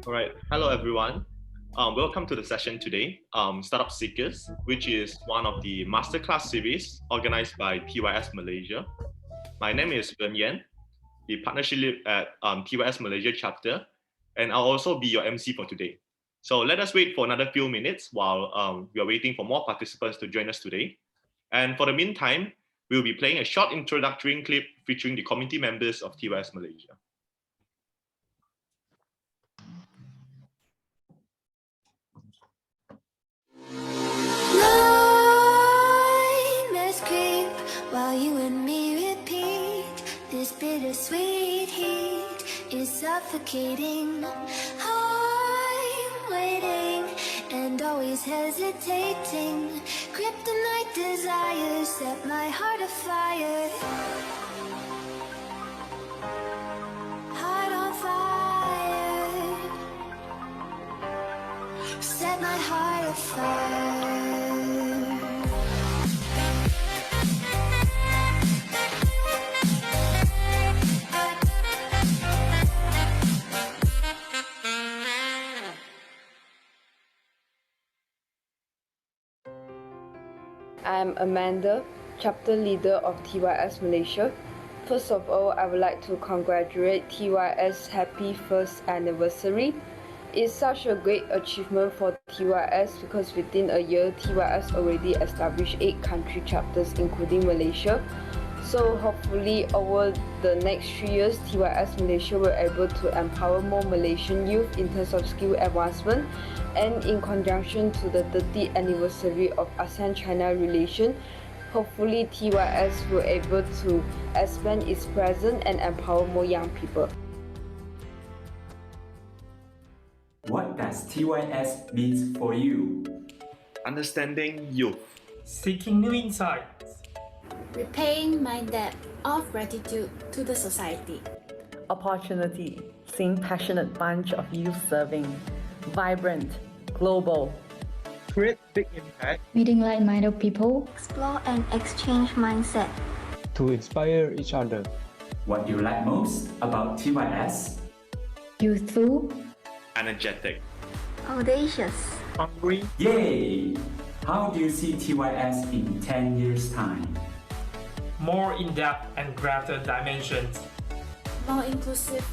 All right. Hello, everyone. Welcome to the session today, Startup SEAkers, which is one of the Masterclass Series organized by TYS Malaysia. My name is Ren Yan, the partnership lead at TYS Malaysia Chapter, and I'll also be your MC for today. So let us wait for another few minutes while we are waiting for more participants to join us today. And for the meantime, we'll be playing a short introductory clip featuring the community members of TYS Malaysia. Nightmares creep while you and me repeat. This bittersweet heat is suffocating. I'm waiting and always hesitating. Kryptonite desires set my heart afire. Heart on fire. Set my heart afire. I'm Amanda, Chapter Leader of TYS Malaysia. First of all, I would like to congratulate TYS Happy First Anniversary. It's such a great achievement for TYS because within a year, TYS already established 8 country chapters including Malaysia. So hopefully over the next 3 years, TYS Malaysia will be able to empower more Malaysian youth in terms of skill advancement, and in conjunction to the 30th anniversary of ASEAN-China relation, hopefully TYS will be able to expand its presence and empower more young people. What does TYS mean for you? Understanding youth. Seeking new insights. Repaying my debt of gratitude to the society. Opportunity, seeing passionate bunch of youth serving, vibrant, global. Create big impact. Meeting like-minded people. Explore and exchange mindset. To inspire each other. What do you like most about TYS? Youthful. Energetic. Audacious. Hungry. Yay! How do you see TYS in 10 years' time? More in-depth and greater dimensions. More inclusive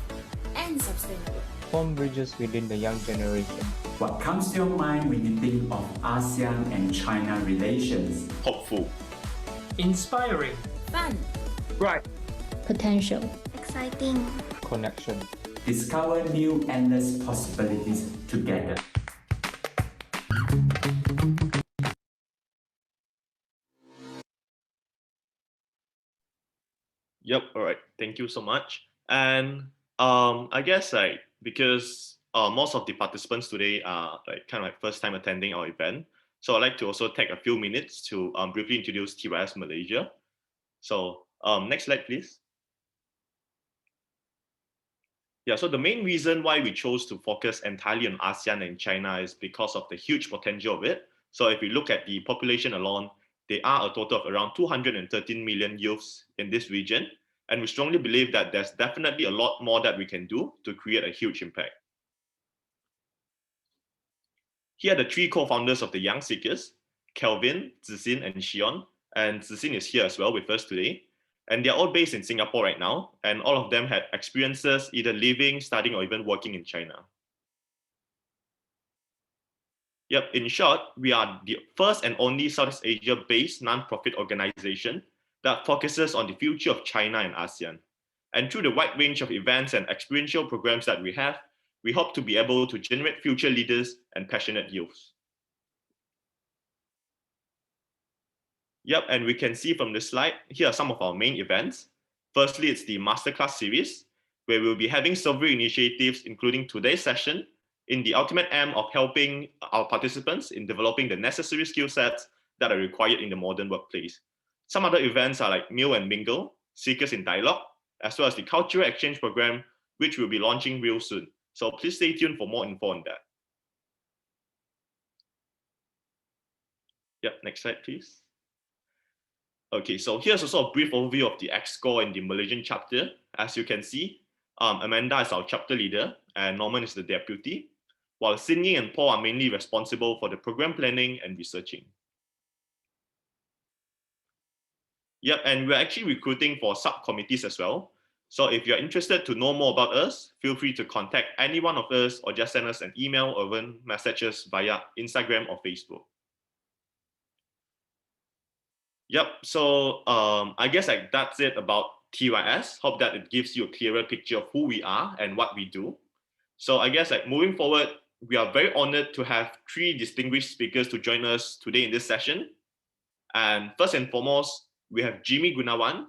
and sustainable. Form bridges within the young generation. What comes to your mind when you think of ASEAN and China relations? Hopeful. Inspiring. Fun. Bright. Potential. Exciting. Connection. Discover new endless possibilities together. Yep. All right. Thank you so much. And I guess because most of the participants today are kind of first time attending our event, so I'd like to also take a few minutes to briefly introduce TYS Malaysia. So next slide, please. Yeah. So the main reason why we chose to focus entirely on ASEAN and China is because of the huge potential of it. So if we look at the population alone, there are a total of around 213 million youths in this region. And we strongly believe that there's definitely a lot more that we can do to create a huge impact. Here are the 3 co-founders of the Young SEAkers, Kelvin, Zixin, and Xion. And Zixin is here as well with us today. And they're all based in Singapore right now. And all of them had experiences either living, studying, or even working in China. Yep, in short, we are the first and only Southeast Asia-based non-profit organization that focuses on the future of China and ASEAN. And through the wide range of events and experiential programs that we have, we hope to be able to generate future leaders and passionate youths. Yep, and we can see from this slide, here are some of our main events. Firstly, it's the Masterclass Series, where we'll be having several initiatives, including today's session, in the ultimate aim of helping our participants in developing the necessary skill sets that are required in the modern workplace. Some other events are like Meal and Mingle, Seekers in Dialogue, as well as the Cultural Exchange Program, which will be launching real soon. So please stay tuned for more info on that. Yep, next slide, please. Okay, so here's also a brief overview of the ExCo and the Malaysian chapter. As you can see, Amanda is our chapter leader, and Norman is the deputy, while Sydney and Paul are mainly responsible for the program planning and researching. Yep, and we're actually recruiting for subcommittees as well. So if you're interested to know more about us, feel free to contact any one of us or just send us an email or even message us via Instagram or Facebook. Yep, so I guess like that's it about TYS. Hope that it gives you a clearer picture of who we are and what we do. So I guess like moving forward, we are very honored to have three distinguished speakers to join us today in this session. And first and foremost, we have Jimy Gunawan.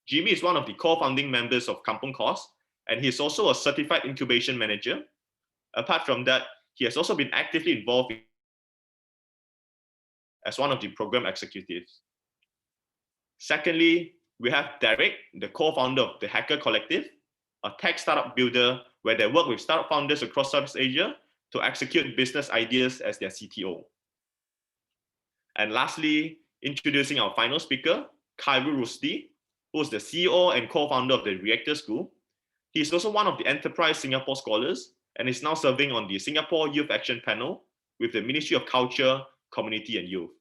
Jimy is one of the co-founding members of Kampung Course, and he's also a certified incubation manager. Apart from that, he has also been actively involved as one of the program executives. Secondly, we have Deric, the co-founder of the Hacker Collective, a tech startup builder where they work with startup founders across Southeast Asia to execute business ideas as their CTO. And lastly, introducing our final speaker, Khairul Rusydi, who is the CEO and co-founder of the Reactor School. He is also one of the Enterprise Singapore scholars and is now serving on the Singapore Youth Action Panel with the Ministry of Culture, Community and Youth.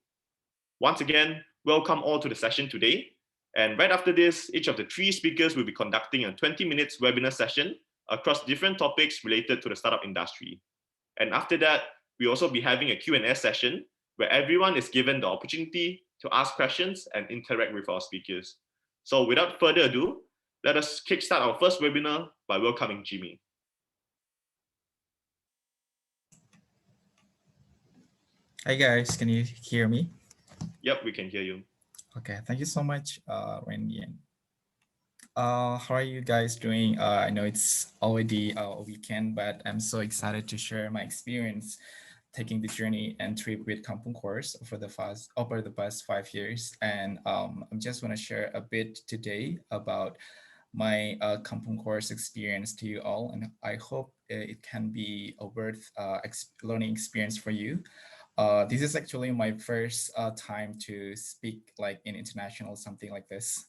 Once again, welcome all to the session today. And right after this, each of the three speakers will be conducting a 20 minutes webinar session across different topics related to the startup industry. And after that, we'll also be having a Q&A session where everyone is given the opportunity to ask questions and interact with our speakers. So without further ado, let us kickstart our first webinar by welcoming Jimy. Hi guys, can you hear me? Yep, we can hear you. Okay, thank you so much, Randy. How are you guys doing? I know it's already a weekend, but I'm so excited to share my experience taking the journey and trip with Kampung Course over the past 5 years. And I'm just want to share a bit today about my Kampung Course experience to you all. And I hope it can be a worth learning experience for you. This is actually my first time to speak like in international, something like this.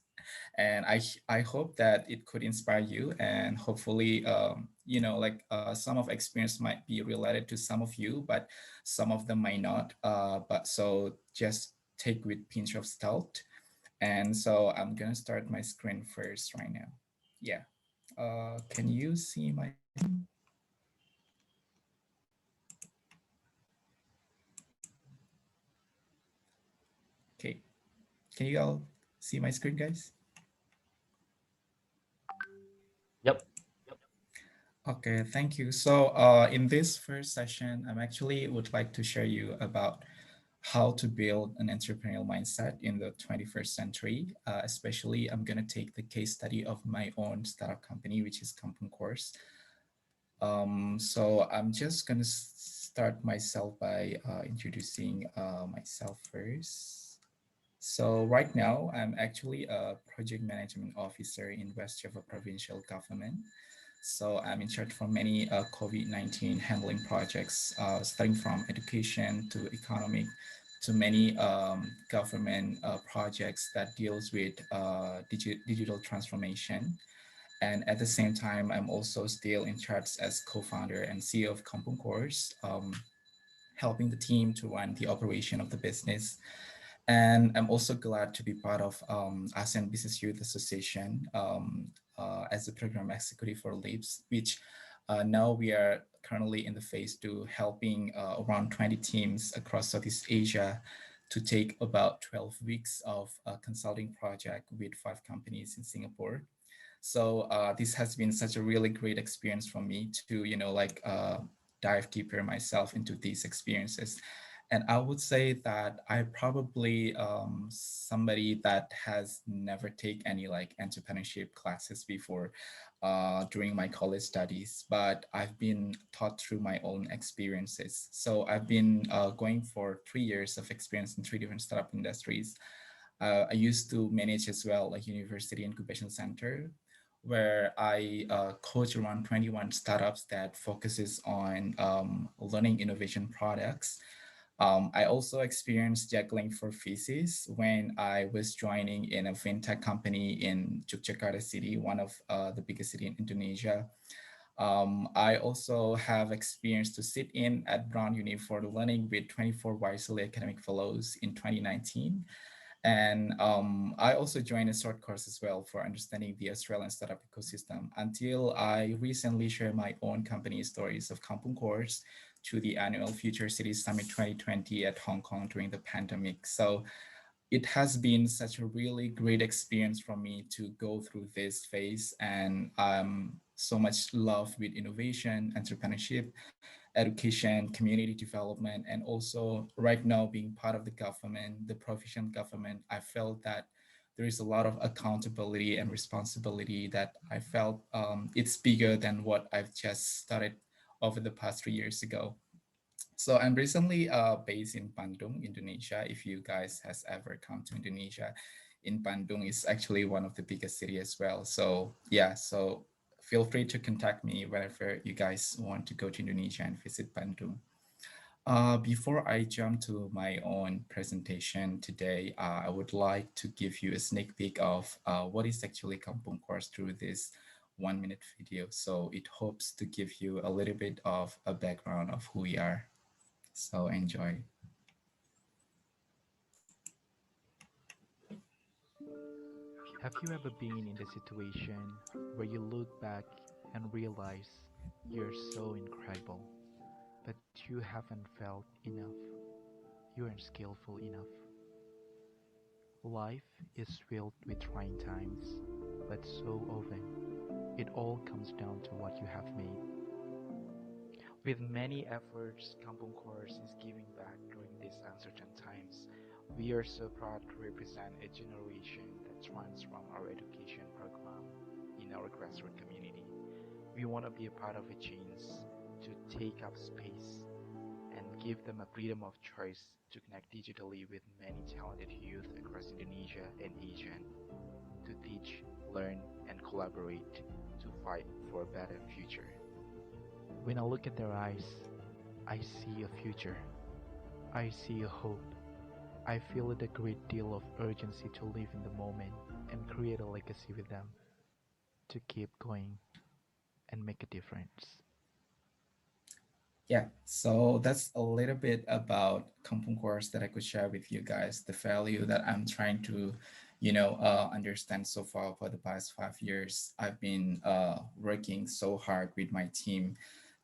And I hope that it could inspire you and hopefully, you know, like some of experience might be related to some of you, but some of them might not. But so just take with pinch of salt. And so I'm gonna start my screen first right now. Yeah. Can you see my? Okay. Can you all see my screen, guys? Yep. Okay, thank you. So in this first session, I'm actually would like to share you about how to build an entrepreneurial mindset in the 21st century. Especially, I'm going to take the case study of my own startup company, which is Kampung Course. So I'm just going to start myself by introducing myself first. So right now, I'm actually a project management officer in West Java Provincial Government. So I'm in charge for many COVID-19 handling projects, starting from education to economic to many government projects that deals with digital transformation. And at the same time, I'm also still in charge as co-founder and CEO of Kampung Course, helping the team to run the operation of the business. And I'm also glad to be part of ASEAN Business Youth Association as the program executive for LEAPS, which now we are currently in the phase 2, helping around 20 teams across Southeast Asia to take about 12 weeks of a consulting project with 5 companies in Singapore. So this has been such a really great experience for me to, you know, like dive deeper myself into these experiences. And I would say that I probably somebody that has never taken any like entrepreneurship classes before during my college studies, but I've been taught through my own experiences. So I've been going for 3 years of experience in 3 different startup industries. I used to manage as well a university incubation center where I coach around 21 startups that focuses on learning innovation products. I also experienced juggling for physics when I was joining in a fintech company in Yogyakarta city, one of the biggest city in Indonesia. I also have experience to sit in at Brown Uni for the learning with 24 Wisely Academic Fellows in 2019. And I also joined a short course as well for understanding the Australian startup ecosystem until I recently shared my own company stories of Kampung course to the annual Future Cities Summit 2020 at Hong Kong during the pandemic. So it has been such a really great experience for me to go through this phase, and so much love with innovation, entrepreneurship, education, community development, and also right now being part of the government, the provincial government. I felt that there is a lot of accountability and responsibility that I felt it's bigger than what I've just started over the past 3 years ago. So I'm recently based in Bandung, Indonesia. If you guys has ever come to Indonesia, in Bandung is actually one of the biggest city as well. So yeah, so feel free to contact me whenever you guys want to go to Indonesia and visit Bandung. Before I jump to my own presentation today, I would like to give you a sneak peek of what is actually Kampung Course through this 1 minute video. So it hopes to give you a little bit of a background of who we are. So enjoy. Have you ever been in the situation where you look back and realize you're so incredible, but you haven't felt enough? You aren't skillful enough. Life is filled with trying times, but so often it all comes down to what you have made. With many efforts, Kampung Course is giving back during these uncertain times. We are so proud to represent a generation that transforms our education program in our grassroots community. We want to be a part of a change to take up space and give them a freedom of choice to connect digitally with many talented youth across Indonesia and Asia, to teach, learn, and collaborate to fight for a better future. When I look at their eyes, I see a future. I see a hope. I feel a great deal of urgency to live in the moment and create a legacy with them, to keep going and make a difference. Yeah, so that's a little bit about Kampung Course that I could share with you guys, the value that I'm trying to, understand so far for the past 5 years. I've been working so hard with my team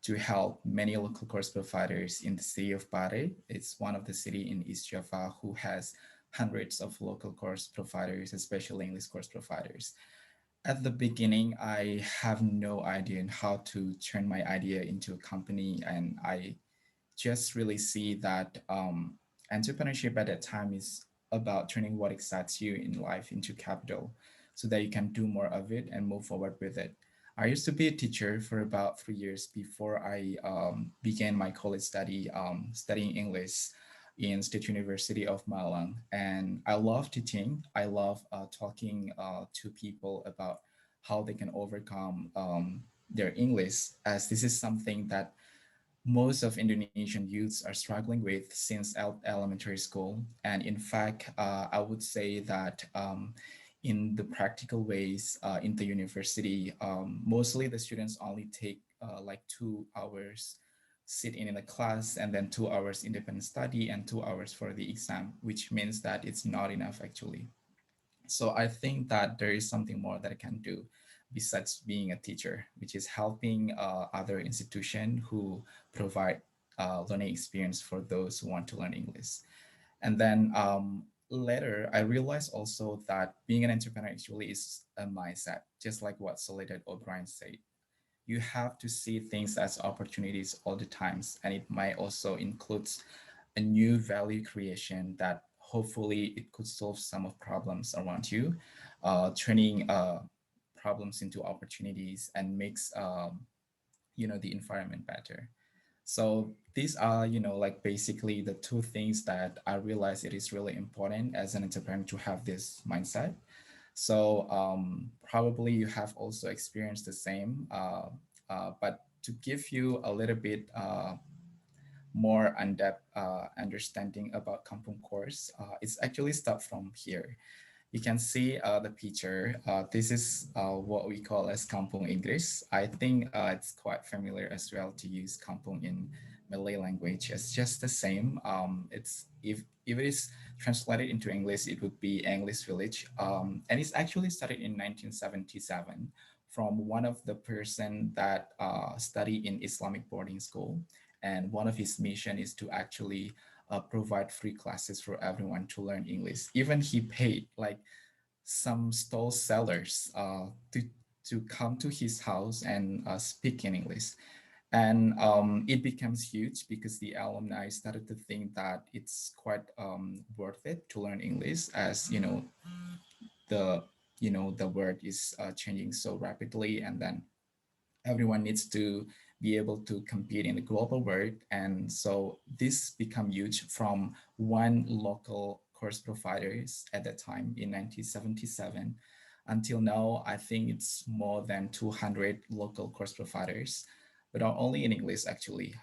to help many local course providers in the city of Pare. It's one of the city in East Java who has hundreds of local course providers, especially English course providers. At the beginning, I have no idea on how to turn my idea into a company, and I just really see that entrepreneurship at that time is about turning what excites you in life into capital so that you can do more of it and move forward with it. I used to be a teacher for about 3 years before I began my college study, studying English in State University of Malang. And I love teaching. I love talking to people about how they can overcome their English, as this is something that most of Indonesian youths are struggling with since elementary school. And in fact, I would say that in the practical ways in the university, mostly the students only take like 2 hours sitting in a class and then 2 hours independent study and 2 hours for the exam, which means that it's not enough actually. So I think that there is something more that I can do besides being a teacher, which is helping other institutions who provide learning experience for those who want to learn English. And then later, I realized also that being an entrepreneur actually is a mindset, just like what Soledad O'Brien said. You have to see things as opportunities all the times, and it might also include a new value creation that hopefully it could solve some of problems around you, turning problems into opportunities and makes the environment better. So these are, like basically the two things that I realize it is really important as an entrepreneur to have this mindset. So probably you have also experienced the same, but to give you a little bit more in-depth understanding about Kampung course, it's actually start from here. You can see the picture. This is what we call as Kampung English. I think it's quite familiar as well to use Kampung in Malay language. It's just the same. It's if it is translated into English, it would be English village. And it's actually started in 1977 from one of the person that study in Islamic boarding school. And one of his mission is to actually provide free classes for everyone to learn English. Even he paid like some stall sellers to come to his house and speak in English. And it becomes huge because the alumni started to think that it's quite worth it to learn English, as the the word is changing so rapidly, and then everyone needs to be able to compete in the global world. And so this become huge from one local course providers at that time in 1977 until now. I think it's more than 200 local course providers, but not only in English, actually,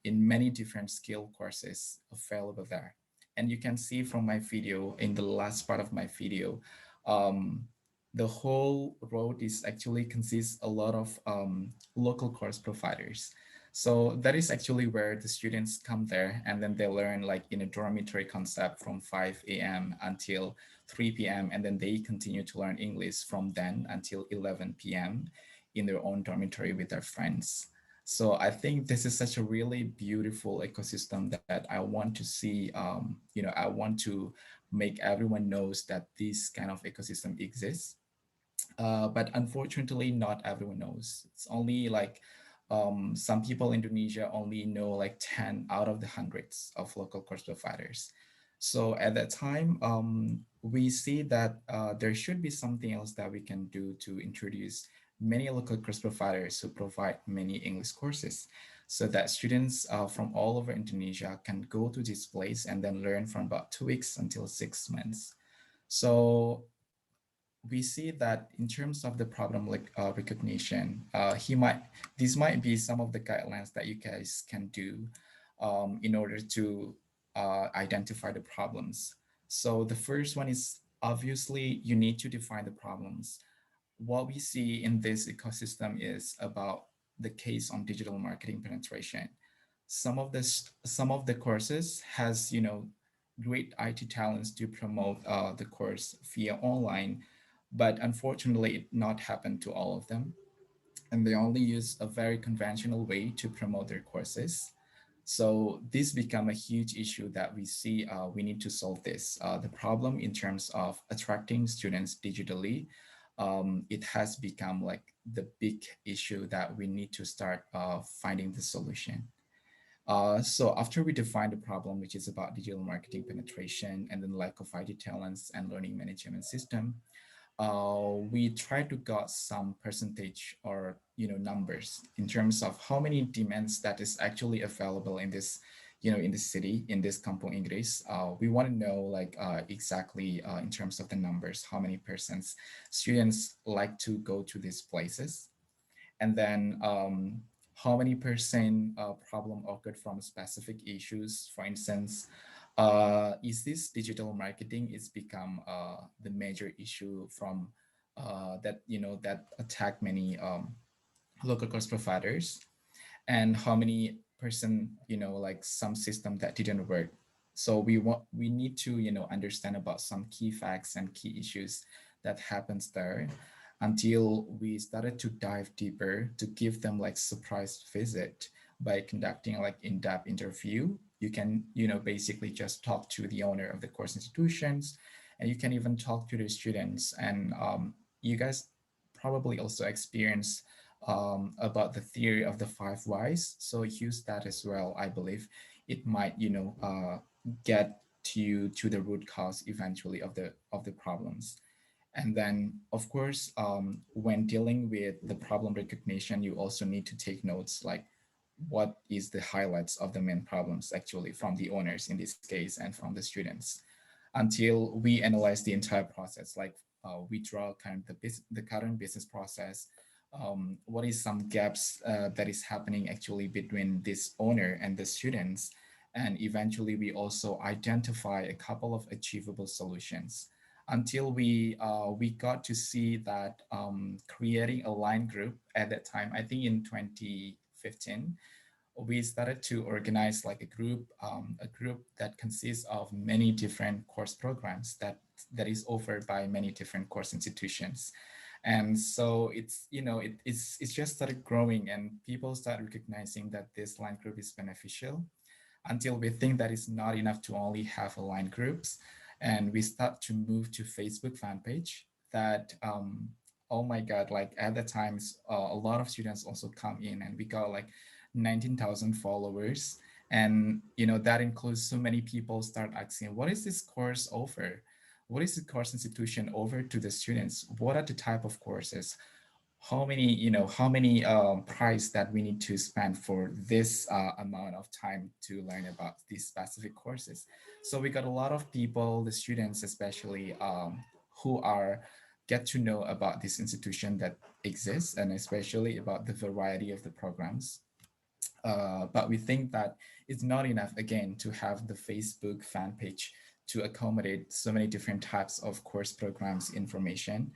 in many different skill courses available there. And you can see from my video, in the last part of my video, the whole road is actually consists a lot of local course providers. So that is actually where the students come there, and then they learn like in a dormitory concept from 5 a.m. until 3 p.m. And then they continue to learn English from then until 11 p.m. in their own dormitory with their friends. So I think this is such a really beautiful ecosystem that I want to see. I want to make everyone knows that this kind of ecosystem exists. But unfortunately, not everyone knows. It's only like some people in Indonesia only know like 10 out of the hundreds of local course providers. So at that time, we see that there should be something else that we can do to introduce many local course providers who provide many English courses, so that students from all over Indonesia can go to this place and then learn from about 2 weeks until 6 months. So we see that in terms of the problem like recognition, these might be some of the guidelines that you guys can do in order to identify the problems. So the first one is, obviously you need to define the problems. What we see in this ecosystem is about the case on digital marketing penetration. Some of the courses has great IT talents to promote the course via online, but unfortunately it not happen to all of them, and they only use a very conventional way to promote their courses. So this become a huge issue that we see. We need to solve this. The problem in terms of attracting students digitally, it has become like the big issue that we need to start finding the solution. So after we define the problem, which is about digital marketing penetration and then lack of IT talents and learning management system, we try to get some percentage or numbers in terms of how many demands that is actually available in this in this city, in this Kampung Inggris. We want to know like exactly in terms of the numbers, how many persons students like to go to these places, and then how many percent problem occurred from specific issues. For instance, is this digital marketing is become the major issue from that that attack many local course providers, and how many percent like some system that didn't work. So we need to understand about some key facts and key issues that happens there, until we started to dive deeper to give them like surprise visit by conducting like in-depth interview. You can basically just talk to the owner of the course institutions, and you can even talk to the students. And you guys probably also experience about the theory of the 5 whys, so use that as well. I believe it might get to you to the root cause eventually of the problems. And then, of course, when dealing with the problem recognition, you also need to take notes like what is the highlights of the main problems actually from the owners in this case and from the students, until we analyze the entire process. Like we draw kind of the current business process, what is some gaps that is happening actually between this owner and the students. And eventually we also identify a couple of achievable solutions until we got to see that creating a line group at that time, I think in 2015, we started to organize like a group that consists of many different course programs that is offered by many different course institutions. And so it's, it's just started growing, and people start recognizing that this line group is beneficial, until we think that it's not enough to only have line groups. And we start to move to Facebook fan page that, oh my God, like at the times, a lot of students also come in, and we got like 19,000 followers. And, that includes so many people start asking, what is this course offer? What is the course institution offer to the students? What are the type of courses? How many price that we need to spend for this amount of time to learn about these specific courses. So we got a lot of people, the students especially, who are get to know about this institution that exists, and especially about the variety of the programs. But we think that it's not enough, again, to have the Facebook fan page to accommodate so many different types of course programs information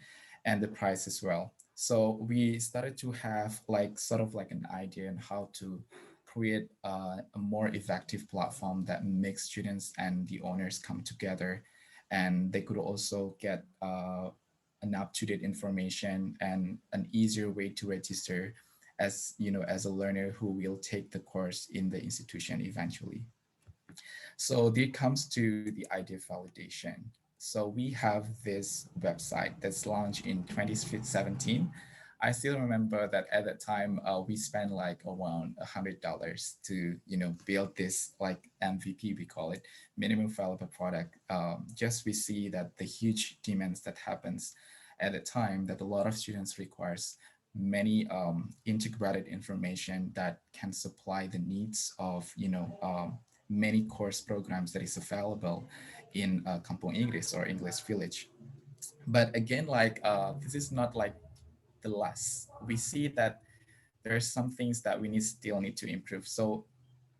and the price as well. So we started to have like sort of like an idea on how to create a more effective platform that makes students and the owners come together, and they could also get an up-to-date information and an easier way to register as as a learner who will take the course in the institution eventually. So there comes to the idea validation. So we have this website that's launched in 2017. I still remember that at that time we spent like around $100 to build this like MVP, we call it, minimum viable product. Just we see that the huge demands that happens at the time, that a lot of students requires many integrated information that can supply the needs of many course programs that is available in Kampung Inggris or English Village. But again, like this is not like the last. We see that there are some things that we still need to improve. So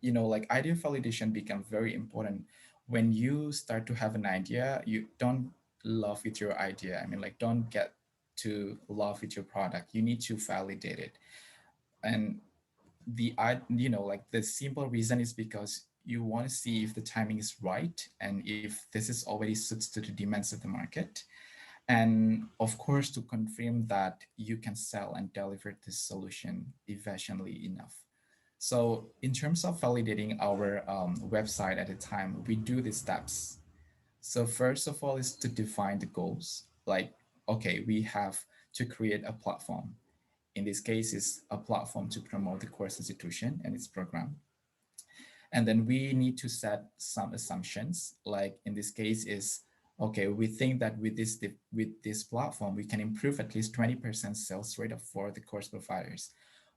like idea validation become very important. When you start to have an idea, you don't love with your idea. I mean, like, don't get to love with your product. You need to validate it. And like the simple reason is because you want to see if the timing is right, and if this is already suits to the demands of the market, and of course to confirm that you can sell and deliver this solution efficiently enough. So in terms of validating our website at the time, we do these steps. So first of all is to define the goals. Like, okay, we have to create a platform. In this case, is a platform to promote the course institution and its program. And then we need to set some assumptions. Like in this case is, okay, we think that with this platform, we can improve at least 20% sales rate for the course providers.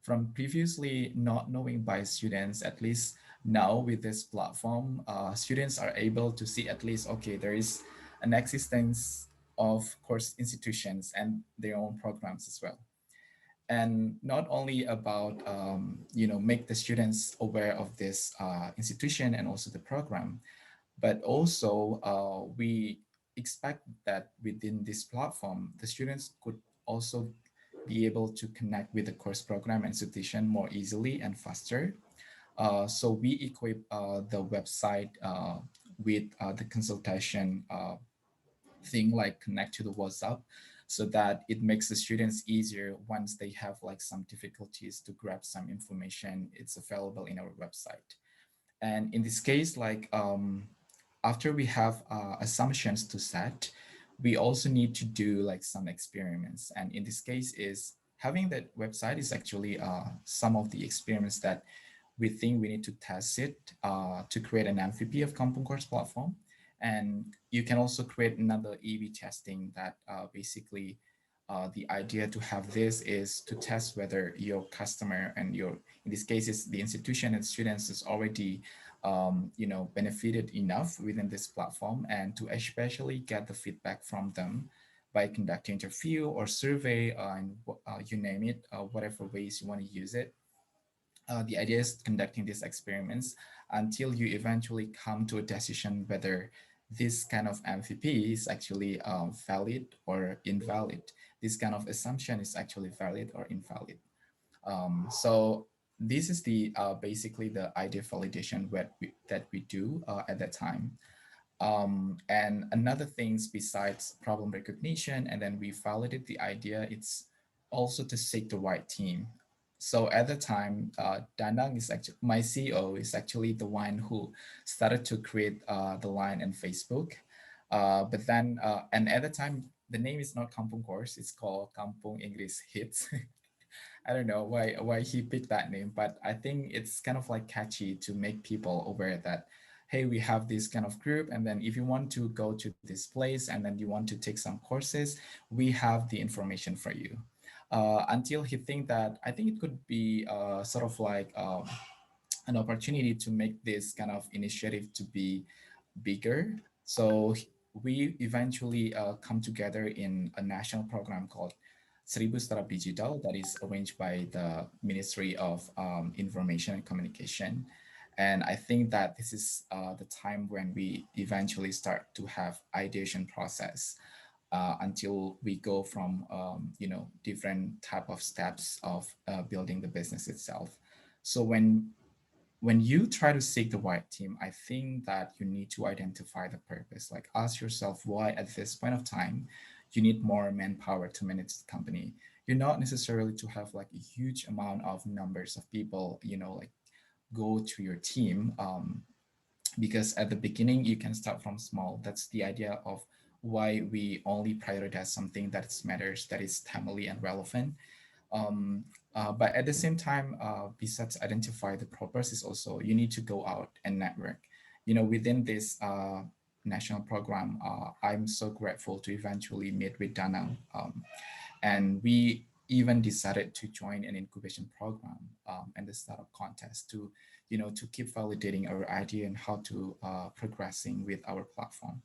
From previously not knowing by students, at least now with this platform, students are able to see at least, okay, there is an existence of course institutions and their own programs as well. And not only about make the students aware of this institution and also the program, but also we expect that within this platform, the students could also be able to connect with the course program institution more easily and faster. So we equip the website with the consultation thing, like connect to the WhatsApp, so that it makes the students easier once they have like some difficulties to grab some information. It's available in our website. And in this case, like after we have assumptions to set, we also need to do like some experiments. And in this case is having that website is actually some of the experiments that we think we need to test it to create an MVP of Kampung Course platform. And you can also create another A/B testing that basically the idea to have this is to test whether your customer and your, in this case is the institution and students, is already benefited enough within this platform, and to especially get the feedback from them by conducting interview or survey, and you name it, whatever ways you want to use it. The idea is conducting these experiments until you eventually come to a decision whether this kind of MVP is actually valid or invalid. This kind of assumption is actually valid or invalid. So this is the basically the idea validation that we do at that time. And another things besides problem recognition, and then we validate the idea, it's also to seek the right team. So at the time, Danang is actually my CEO is actually the one who started to create the line in Facebook. But then, and at the time, the name is not Kampung Course; it's called Kampung English Hits. I don't know why he picked that name, but I think it's kind of like catchy to make people aware that, hey, we have this kind of group, and then if you want to go to this place and then you want to take some courses, we have the information for you. Until he think that I think it could be sort of like an opportunity to make this kind of initiative to be bigger. So we eventually come together in a national program called Seribu Startup Digital that is arranged by the Ministry of Information and Communication. And I think that this is the time when we eventually start to have ideation process until we go from different type of steps of building the business itself. So when you try to seek the right team, I think that you need to identify the purpose. Like ask yourself why at this point of time you need more manpower to manage the company. You're not necessarily to have like a huge amount of numbers of people, like go to your team, because at the beginning you can start from small. That's the idea of why we only prioritize something that matters, that is timely and relevant. But at the same time, besides identify the purpose, is also you need to go out and network. Within this national program, I'm so grateful to eventually meet with Dana, and we even decided to join an incubation program and the startup contest to keep validating our idea and how to progressing with our platform.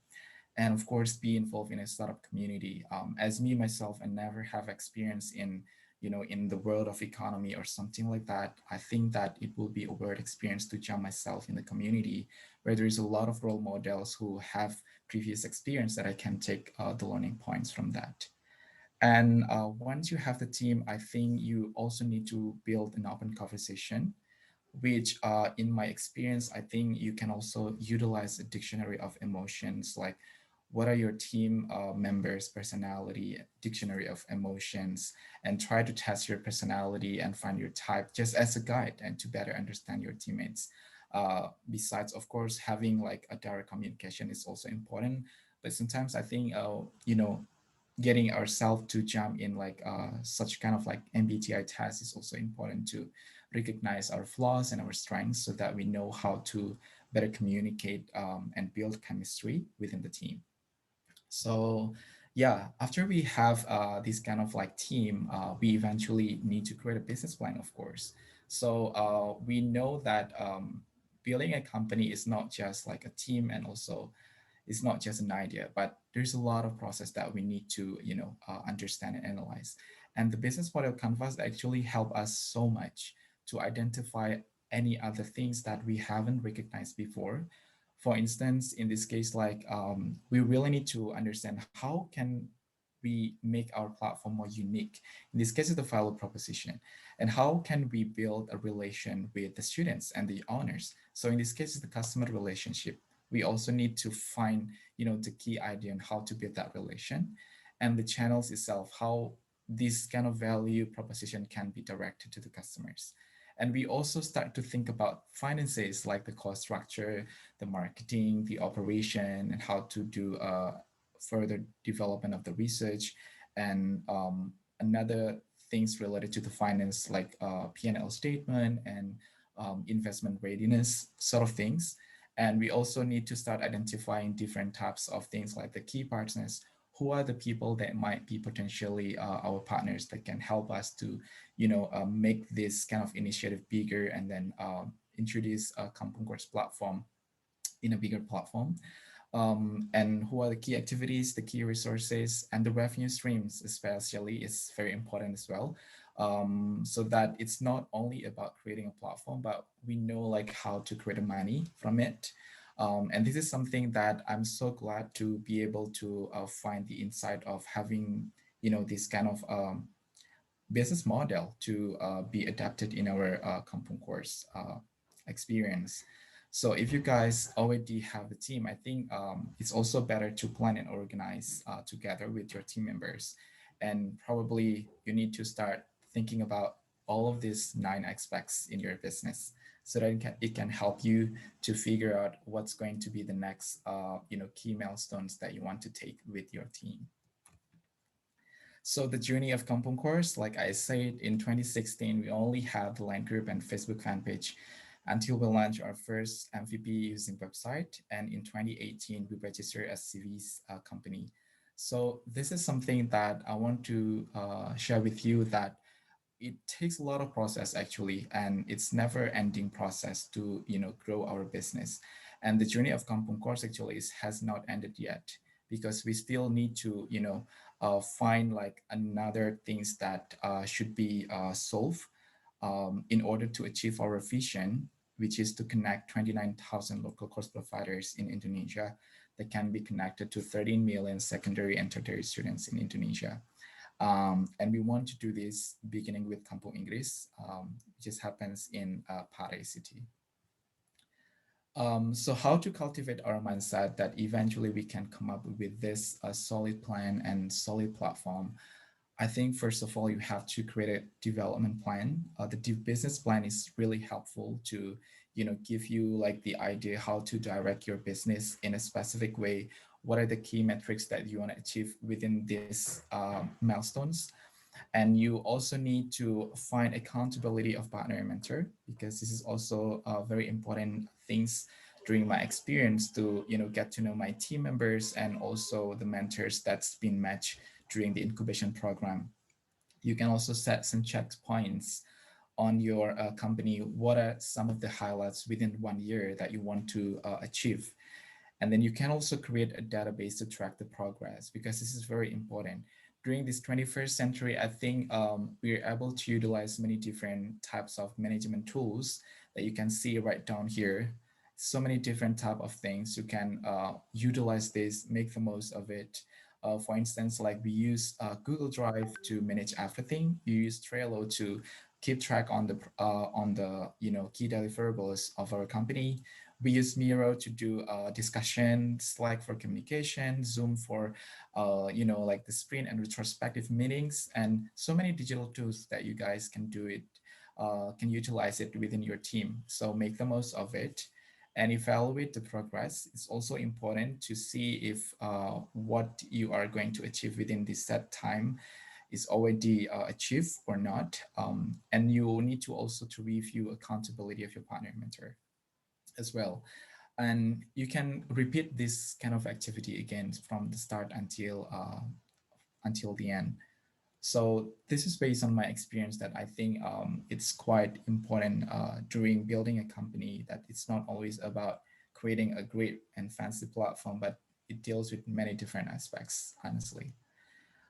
And of course, be involved in a startup community. As me myself, I never have experience in the world of economy or something like that. I think that it will be a weird experience to jump myself in the community where there is a lot of role models who have previous experience that I can take the learning points from that. And once you have the team, I think you also need to build an open conversation, which in my experience, I think you can also utilize a dictionary of emotions, like what are your team members' personality, dictionary of emotions, and try to test your personality and find your type just as a guide and to better understand your teammates. Besides, of course, having like a direct communication is also important. But sometimes I think, getting ourselves to jump in like such kind of like MBTI test is also important to recognize our flaws and our strengths so that we know how to better communicate and build chemistry within the team. So yeah, after we have this kind of like team, we eventually need to create a business plan, of course. So we know that building a company is not just like a team, and also it's not just an idea, but there's a lot of process that we need to understand and analyze. And the business model canvas actually help us so much to identify any other things that we haven't recognized before. For instance, in this case, like we really need to understand how can we make our platform more unique. In this case, it's the value proposition. And how can we build a relation with the students and the owners? So in this case, it's the customer relationship. We also need to find, the key idea on how to build that relation, and the channels itself, how this kind of value proposition can be directed to the customers. And we also start to think about finances, like the cost structure, the marketing, the operation, and how to do further development of the research, and another things related to the finance, like P&L statement and investment readiness sort of things. And we also need to start identifying different types of things like the key partners. Who are the people that might be potentially our partners that can help us to, make this kind of initiative bigger, and then introduce a Kampung Course platform in a bigger platform. And who are the key activities, the key resources, and the revenue streams especially is very important as well. So that it's not only about creating a platform, but we know like how to create money from it. And this is something that I'm so glad to be able to find the insight of having, this kind of business model to be adapted in our Kampung course experience. So if you guys already have a team, I think it's also better to plan and organize together with your team members. And probably you need to start thinking about all of these 9 aspects in your business so that it can help you to figure out what's going to be the next key milestones that you want to take with your team. So the journey of Kampung course, like I said, in 2016, we only had the line group and Facebook fan page until we launched our first MVP using website. And in 2018, we registered as CV's company. So this is something that I want to share with you, that it takes a lot of process actually, and it's never ending process to grow our business. And the journey of Kampung course actually has not ended yet, because we still need to find like another things that should be solved in order to achieve our vision, which is to connect 29,000 local course providers in Indonesia that can be connected to 13 million secondary and tertiary students in Indonesia. And we want to do this beginning with Kampung Inggris, which just happens in Pare City. So how to cultivate our mindset that eventually we can come up with this solid plan and solid platform. I think first of all, you have to create a development plan. The business plan is really helpful to give you like the idea how to direct your business in a specific way. What are the key metrics that you want to achieve within these milestones? And you also need to find accountability of partner and mentor, because this is also very important things during my experience to get to know my team members and also the mentors that's been matched during the incubation program. You can also set some checkpoints on your company. What are some of the highlights within 1 year that you want to achieve? And then you can also create a database to track the progress, because this is very important. During this 21st century, I think we're able to utilize many different types of management tools that you can see right down here. So many different type of things. You can utilize this, make the most of it. For instance, like we use Google Drive to manage everything. You use Trello to keep track on the key deliverables of our company. We use Miro to do discussion, Slack for communication, Zoom for, like the sprint and retrospective meetings, and so many digital tools that you guys can do it, can utilize it within your team. So make the most of it and evaluate the progress. It's also important to see if what you are going to achieve within this set time is already achieved or not. And you need to also to review accountability of your partner and mentor as well. And you can repeat this kind of activity again from the start until the end. So this is based on my experience that I think it's quite important during building a company, that it's not always about creating a great and fancy platform, but it deals with many different aspects, honestly.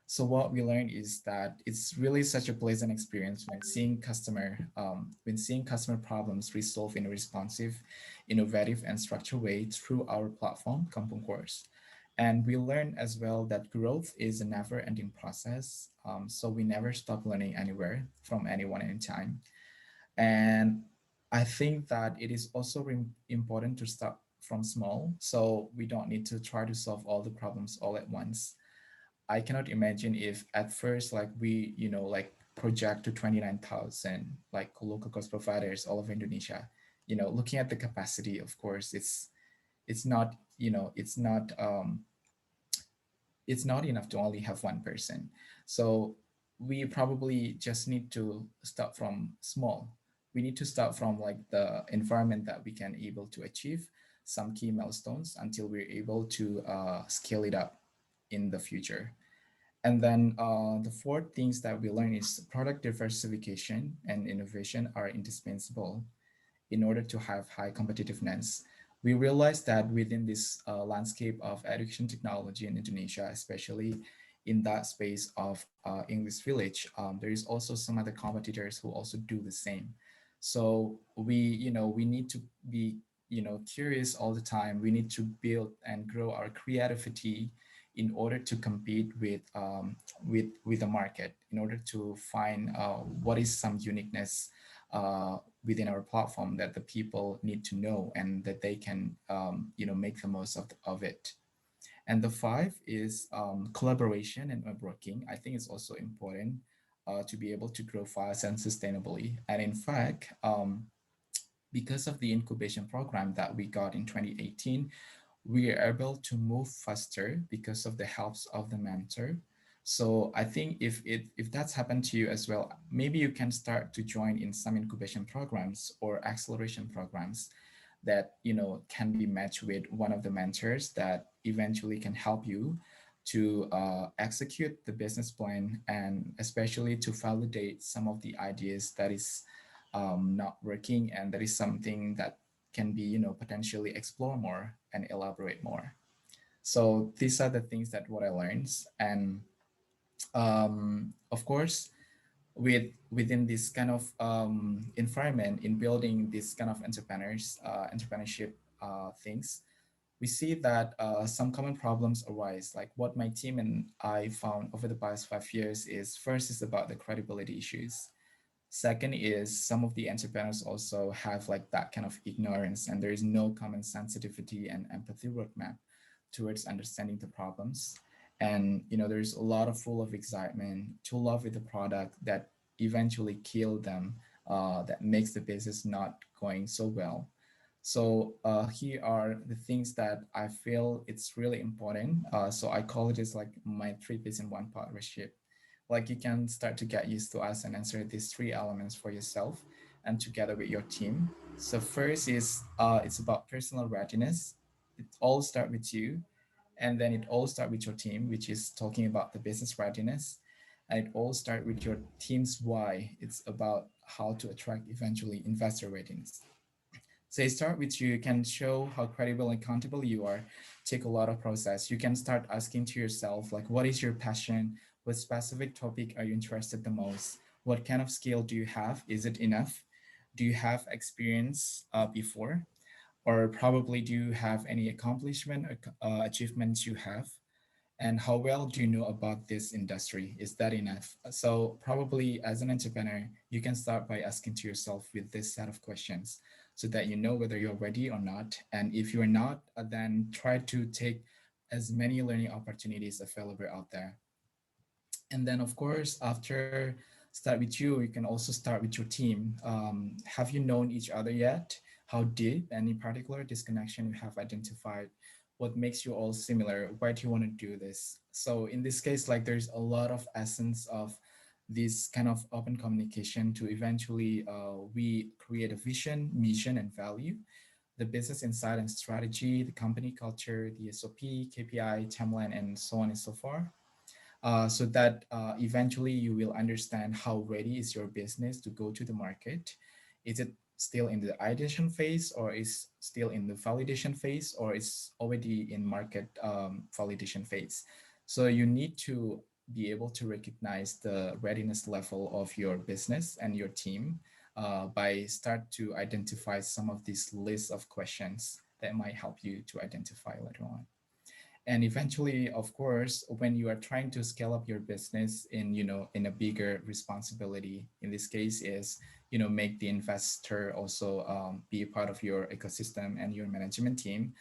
So what we learned is that it's really such a pleasant experience when seeing customer problems resolved in a responsive, innovative, and structured way through our platform, Kampung Course. And we learned as well that growth is a never-ending process. So we never stop learning anywhere from anyone anytime. And I think that it is also important to start from small. So we don't need to try to solve all the problems all at once. I cannot imagine if at first like we like project to 29,000 like local course providers all over Indonesia. Looking at the capacity, of course, it's not it's not enough to only have one person. So we probably just need to start from small. We need to start from like the environment that we can able to achieve some key milestones until we're able to scale it up in the future. And then the fourth things that we learn is product diversification and innovation are indispensable in order to have high competitiveness. We realized that within this landscape of education technology in Indonesia, especially in that space of English Village, there is also some other competitors who also do the same. So we need to be, curious all the time. We need to build and grow our creativity in order to compete with the market, in order to find what is some uniqueness within our platform that the people need to know and that they can make the most of it. And the five is collaboration and networking. I think it's also important to be able to grow fast and sustainably. And in fact, because of the incubation program that we got in 2018, we are able to move faster because of the helps of the mentor. So I think if that's happened to you as well, maybe you can start to join in some incubation programs or acceleration programs that can be matched with one of the mentors that eventually can help you to execute the business plan, and especially to validate some of the ideas that is not working, and that is something that can be potentially explore more and elaborate more. So these are the things that what I learned. And of course, within this kind of environment, in building this kind of entrepreneurship things, we see that some common problems arise. Like what my team and I found over the past 5 years is, first is about the credibility issues. Second is some of the entrepreneurs also have like that kind of ignorance, and there is no common sensitivity and empathy roadmap towards understanding the problems. And there's a lot of full of excitement to love with the product that eventually kill them, that makes the business not going so well. So here are the things that I feel it's really important. So I call it as like my 3 Ps in one partnership. Like you can start to get used to us and answer these 3 elements for yourself and together with your team. So first is it's about personal readiness. It all start with you, and then it all start with your team, which is talking about the business readiness. And it all start with your team's why. It's about how to attract eventually investor readiness. So start with you can show how credible and accountable you are. Take a lot of process. You can start asking to yourself, like, what is your passion? What specific topic are you interested the most? What kind of skill do you have? Is it enough? Do you have experience before? Or probably do you have any accomplishment or achievements you have? And how well do you know about this industry? Is that enough? So probably as an entrepreneur, you can start by asking to yourself with this set of questions so that you know whether you're ready or not. And if you're not, then try to take as many learning opportunities available out there. And then of course, after start with you, you can also start with your team. Have you known each other yet? How deep and in particular this connection you have identified? What makes you all similar? Why do you want to do this? So in this case, like there's a lot of essence of this kind of open communication to eventually we create a vision, mission, and value, the business insight and strategy, the company culture, the SOP, KPI, timeline, and so on and so forth. So that eventually you will understand how ready is your business to go to the market. Is it still in the ideation phase, or is still in the validation phase, or is already in market validation phase? So you need to be able to recognize the readiness level of your business and your team by start to identify some of these lists of questions that might help you to identify later on. And eventually, of course, when you are trying to scale up your business in a bigger responsibility, in this case is make the investor also be a part of your ecosystem and your management team.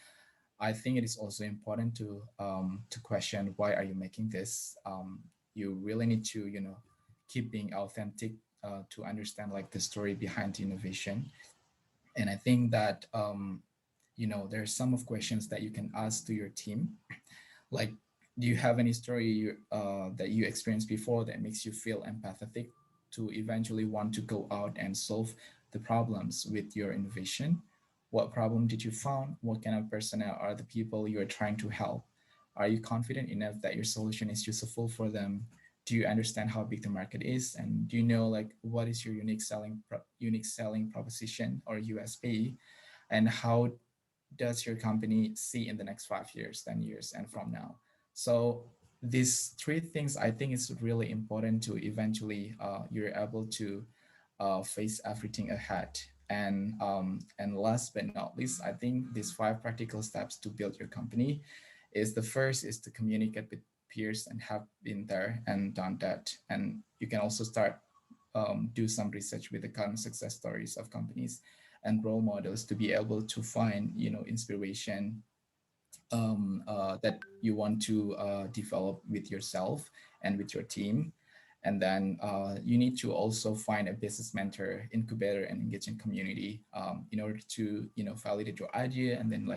I think it is also important to question, why are you making this? You really need to keep being authentic to understand like the story behind the innovation. And I think that there are some of questions that you can ask to your team, like, do you have any story that you experienced before that makes you feel empathetic to eventually want to go out and solve the problems with your innovation? What problem did you found? What kind of personnel are the people you are trying to help? Are you confident enough that your solution is useful for them? Do you understand how big the market is? And do you know like what is your unique selling proposition or USP? And how does your company see in the next 5 years, 10 years, and from now? So these three things, I think is really important to eventually you're able to face everything ahead. And last but not least, I think these 5 practical steps to build your company is the first is to communicate with peers and have been there and done that. And you can also start do some research with the current success stories of companies and role models to be able to find, inspiration that you want to develop with yourself and with your team. And then you need to also find a business mentor, incubator, and engaging community in order to, validate your idea. And then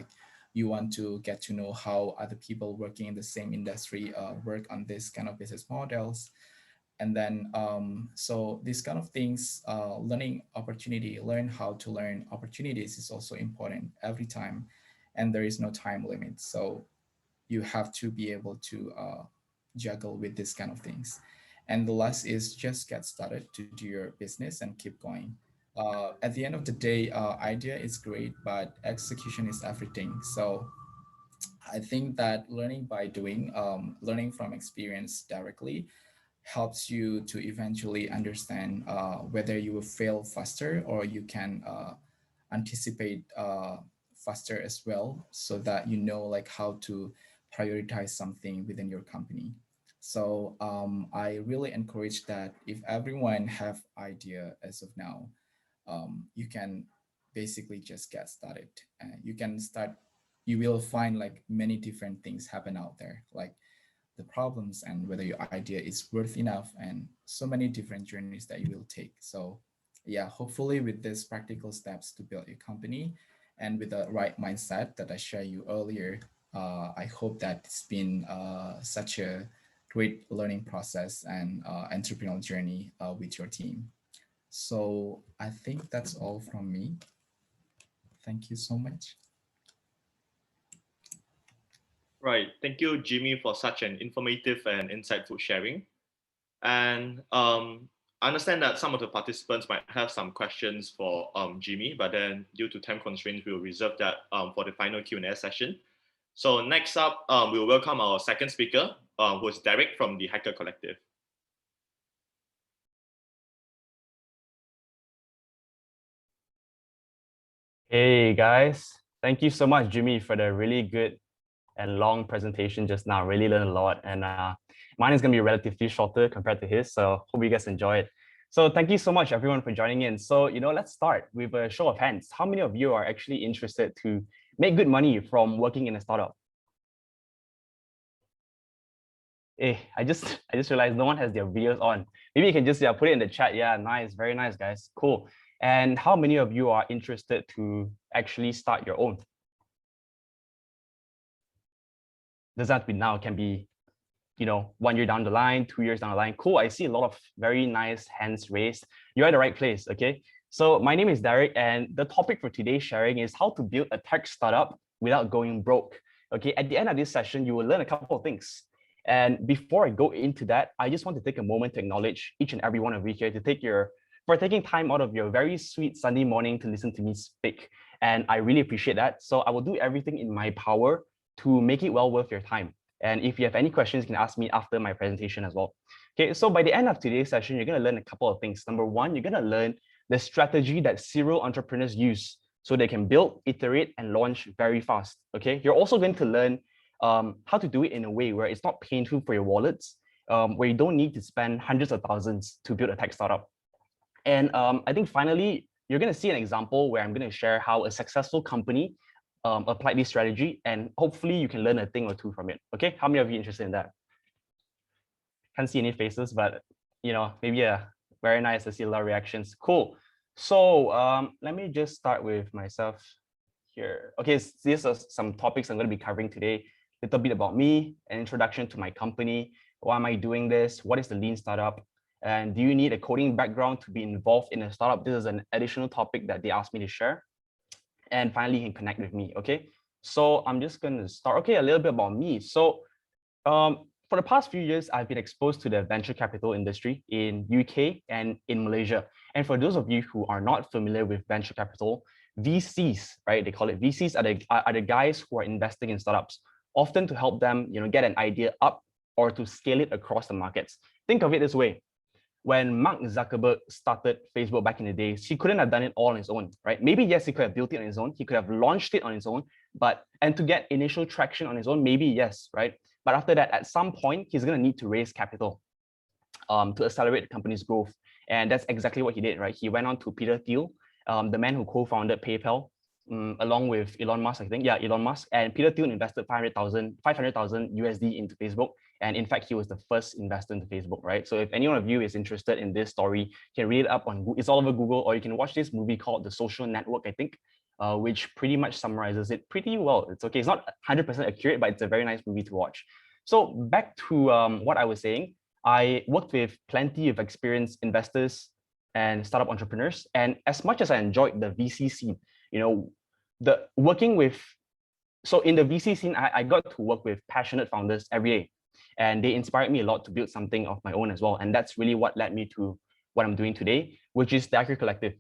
you want to get to know how other people working in the same industry work on this kind of business models. And then so these kind of things, learn how to learn opportunities is also important every time, and there is no time limit. So you have to be able to juggle with this kind of things. And the last is just get started to do your business and keep going. At the end of the day, idea is great, but execution is everything. So I think that learning by doing, learning from experience directly helps you to eventually understand whether you will fail faster or you can anticipate faster as well, so that you know how to prioritize something within your company. So I really encourage that if everyone have idea as of now, you can basically just get started. You can start, you will find many different things happen out there, the problems and whether your idea is worth enough, and so many different journeys that you will take. So yeah, hopefully with these practical steps to build a company and with the right mindset that I shared you earlier, I hope that it's been such a great learning process and entrepreneurial journey with your team. So I think that's all from me. Thank you so much. Right. Thank you, Jimy, for such an informative and insightful sharing. And I understand that some of the participants might have some questions for Jimy, but then due to time constraints, we'll reserve that for the final Q&A session. So next up, we'll welcome our second speaker, who is Deric from the Hacker Collective. Hey guys, thank you so much, Jimy, for the really good and long presentation just now. Really learned a lot, and mine is going to be relatively shorter compared to his, so hope you guys enjoy it. So thank you so much everyone for joining in. So let's start with a show of hands. How many of you are actually interested to make good money from working in a startup? Hey, I just realized no one has their videos on. Maybe you can just put it in the chat. Yeah, nice, very nice, guys. Cool. And how many of you are interested to actually start your own? Doesn't have to be now, it can be 1 year down the line, 2 years down the line. Cool. I see a lot of very nice hands raised. You're at the right place. Okay. So my name is Deric, and the topic for today's sharing is how to build a tech startup without going broke. Okay. At the end of this session, you will learn a couple of things. And before I go into that, I just want to take a moment to acknowledge each and every one of you here for taking time out of your very sweet Sunday morning to listen to me speak. And I really appreciate that. So I will do everything in my power to make it well worth your time. And if you have any questions, you can ask me after my presentation as well. Okay, so by the end of today's session, you're going to learn a couple of things. Number one, you're going to learn the strategy that serial entrepreneurs use so they can build, iterate, and launch very fast. Okay, you're also going to learn how to do it in a way where it's not painful for your wallets, where you don't need to spend hundreds of thousands to build a tech startup. And I think finally, you're going to see an example where I'm going to share how a successful company applied this strategy, and hopefully you can learn a thing or two from it. Okay, how many of you are interested in that? Can't see any faces, but maybe very nice to see a lot of reactions. Cool. So let me just start with myself here. Okay, so these are some topics I'm going to be covering today. A little bit about me, an introduction to my company. Why am I doing this? What is the lean startup? And do you need a coding background to be involved in a startup? This is an additional topic that they asked me to share. And finally, you can connect with me. Okay, so I'm just going to start. Okay, a little bit about me. So for the past few years, I've been exposed to the venture capital industry in UK and in Malaysia. And for those of you who are not familiar with venture capital, VCs, right? They call it VCs are the guys who are investing in startups, often to help them, get an idea up or to scale it across the markets. Think of it this way. When Mark Zuckerberg started Facebook back in the days, he couldn't have done it all on his own, right? Maybe, yes, he could have built it on his own. He could have launched it on his own, and to get initial traction on his own, maybe, yes, right? But after that, at some point, he's going to need to raise capital to accelerate the company's growth. And that's exactly what he did, right? He went on to Peter Thiel, the man who co-founded PayPal, along with Elon Musk, I think. Yeah, Elon Musk. And Peter Thiel invested 500,000 USD into Facebook. And in fact, he was the first investor into Facebook, right? So if any one of you is interested in this story, you can read it up on Google. It's all over Google, or you can watch this movie called The Social Network, I think, which pretty much summarizes it pretty well. It's okay. It's not 100% accurate, but it's a very nice movie to watch. So back to what I was saying, I worked with plenty of experienced investors and startup entrepreneurs. And as much as I enjoyed the VC scene, so in the VC scene, I got to work with passionate founders every day. And they inspired me a lot to build something of my own as well. And that's really what led me to what I'm doing today, which is the Hacker Collective.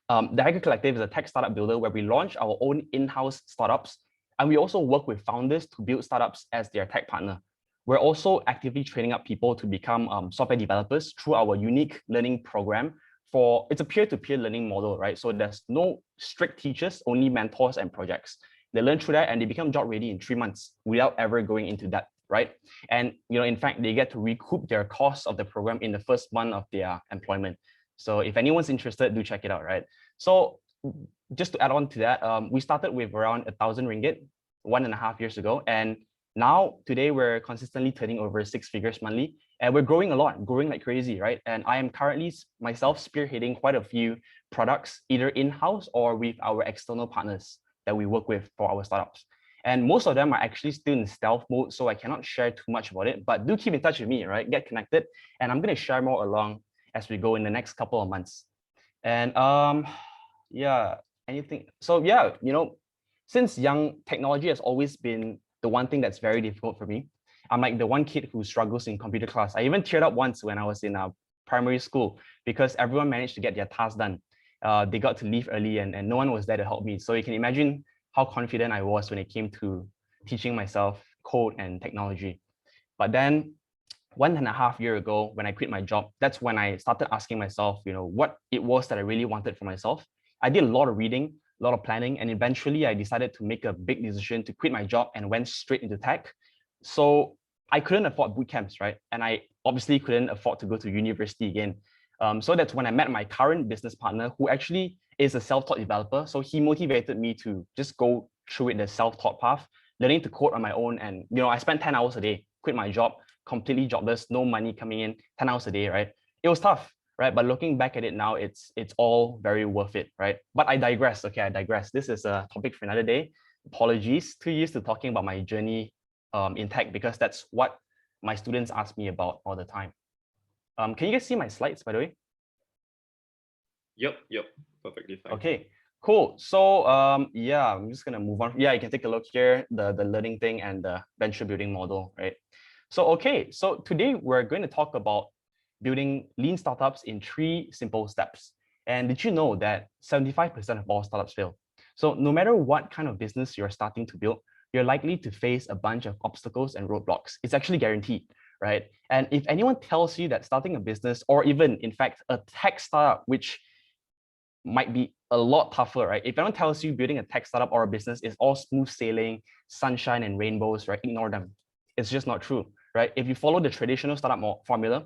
The Hacker Collective is a tech startup builder where we launch our own in-house startups. And we also work with founders to build startups as their tech partner. We're also actively training up people to become software developers through our unique learning program. It's a peer-to-peer learning model, right? So there's no strict teachers, only mentors and projects. They learn through that and they become job ready in 3 months without ever going into debt, right? And in fact, they get to recoup their costs of the program in the first month of their employment. So if anyone's interested, do check it out, right? So just to add on to that, we started with around 1,000 ringgit 1.5 years ago. And now, today, we're consistently turning over 6 figures monthly, and we're growing a lot, growing like crazy, right? And I am currently myself spearheading quite a few products, either in-house or with our external partners that we work with for our startups. And most of them are actually still in stealth mode, so I cannot share too much about it, but do keep in touch with me, right? Get connected, and I'm going to share more along as we go in the next couple of months. And since young, technology has always been the one thing that's very difficult for me. I'm like the one kid who struggles in computer class. I even teared up once when I was in primary school because everyone managed to get their tasks done. They got to leave early and no one was there to help me. So you can imagine how confident I was when it came to teaching myself code and technology. But then 1.5 years ago, when I quit my job, that's when I started asking myself, what it was that I really wanted for myself. I did a lot of reading, a lot of planning, and eventually I decided to make a big decision to quit my job and went straight into tech. So I couldn't afford boot camps, right? And I obviously couldn't afford to go to university again. So that's when I met my current business partner, who actually is a self-taught developer. So he motivated me to just go through it the self-taught path, learning to code on my own. And I spent 10 hours a day, quit my job, completely jobless, no money coming in, 10 hours a day, right? It was tough, right? But looking back at it now, it's all very worth it, right? But I digress. Okay, I digress. This is a topic for another day. Apologies, too used to talking about my journey in tech because that's what my students ask me about all the time. Can you guys see my slides, by the way? Yep, perfectly fine. Okay, cool. So yeah, I'm just gonna move on. Yeah, you can take a look here, the learning thing and the venture building model, right? So okay, so today we're going to talk about building lean startups in 3 simple steps. And did you know that 75% of all startups fail? So no matter what kind of business you're starting to build, you're likely to face a bunch of obstacles and roadblocks. It's actually guaranteed, right? And if anyone tells you that starting a business, or even in fact a tech startup, which might be a lot tougher, right? If anyone tells you building a tech startup or a business is all smooth sailing, sunshine and rainbows, right? Ignore them. It's just not true, right? If you follow the traditional startup formula,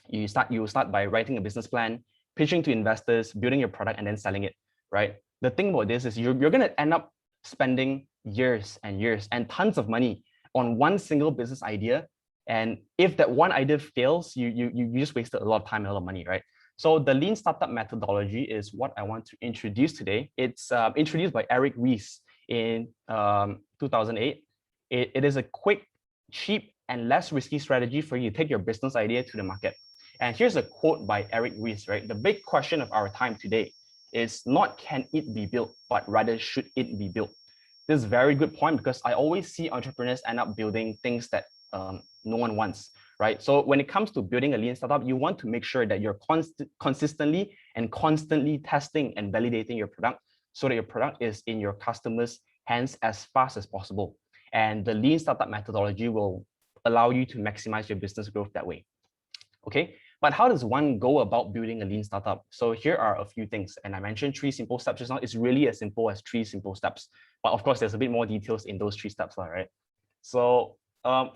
you start by writing a business plan, pitching to investors, building your product, and then selling it, right? The thing about this is you're going to end up spending years and years and tons of money on one single business idea. And if that one idea fails, you just wasted a lot of time and a lot of money, right? So the lean startup methodology is what I want to introduce today. It's introduced by Eric Ries in 2008. It is a quick, cheap, and less risky strategy for you to take your business idea to the market. And here's a quote by Eric Ries, right? The big question of our time today is not can it be built, but rather should it be built? This is a very good point because I always see entrepreneurs end up building things that no one wants, right? So when it comes to building a lean startup, you want to make sure that you're consistently and constantly testing and validating your product so that your product is in your customers' hands as fast as possible. And the lean startup methodology will allow you to maximize your business growth that way. Okay, but how does one go about building a lean startup? So here are a few things, and I mentioned 3 simple steps just now. It's really as simple as 3 simple steps, but of course there's a bit more details in those 3 steps, right? So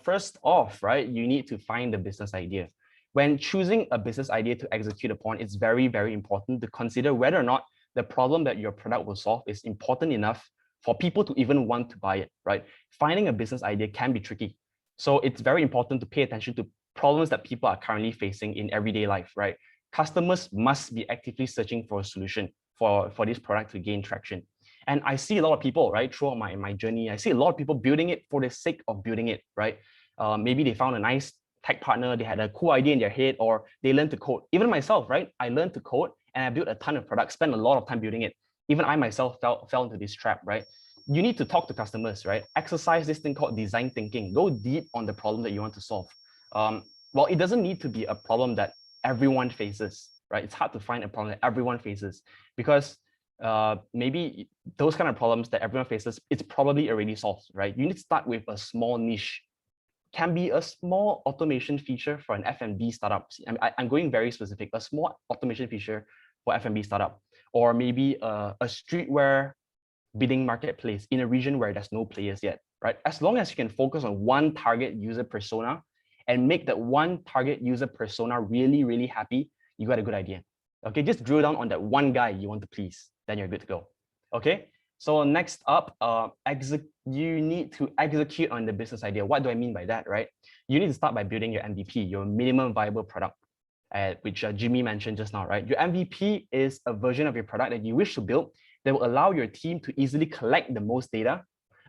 first off, right, you need to find the business idea. When choosing a business idea to execute upon, it's very, very important to consider whether or not the problem that your product will solve is important enough for people to even want to buy it, right? Finding a business idea can be tricky. So it's very important to pay attention to problems that people are currently facing in everyday life, right? Customers must be actively searching for a solution for this product to gain traction. And I see a lot of people, right, throughout my journey, I see a lot of people building it for the sake of building it, right? Maybe they found a nice tech partner, they had a cool idea in their head, or they learned to code. Even myself, right? I learned to code and I built a ton of products, spent a lot of time building it. Even I myself fell into this trap, right? You need to talk to customers, right? Exercise this thing called design thinking. Go deep on the problem that you want to solve. Well, it doesn't need to be a problem that everyone faces, right? It's hard to find a problem that everyone faces because maybe those kind of problems that everyone faces, it's probably already solved, right? You need to start with a small niche. Can be a small automation feature for an F&B startup. I'm going very specific, a small automation feature for F&B startup, or maybe a streetwear bidding marketplace in a region where there's no players yet, right? As long as you can focus on one target user persona and make that one target user persona really, really happy, you got a good idea. Okay, just drill down on that one guy you want to please, then you're good to go. Okay, so next up, you need to execute on the business idea. What do I mean by that, right? You need to start by building your MVP, your minimum viable product, which Jimy mentioned just now, right? Your MVP is a version of your product that you wish to build that will allow your team to easily collect the most data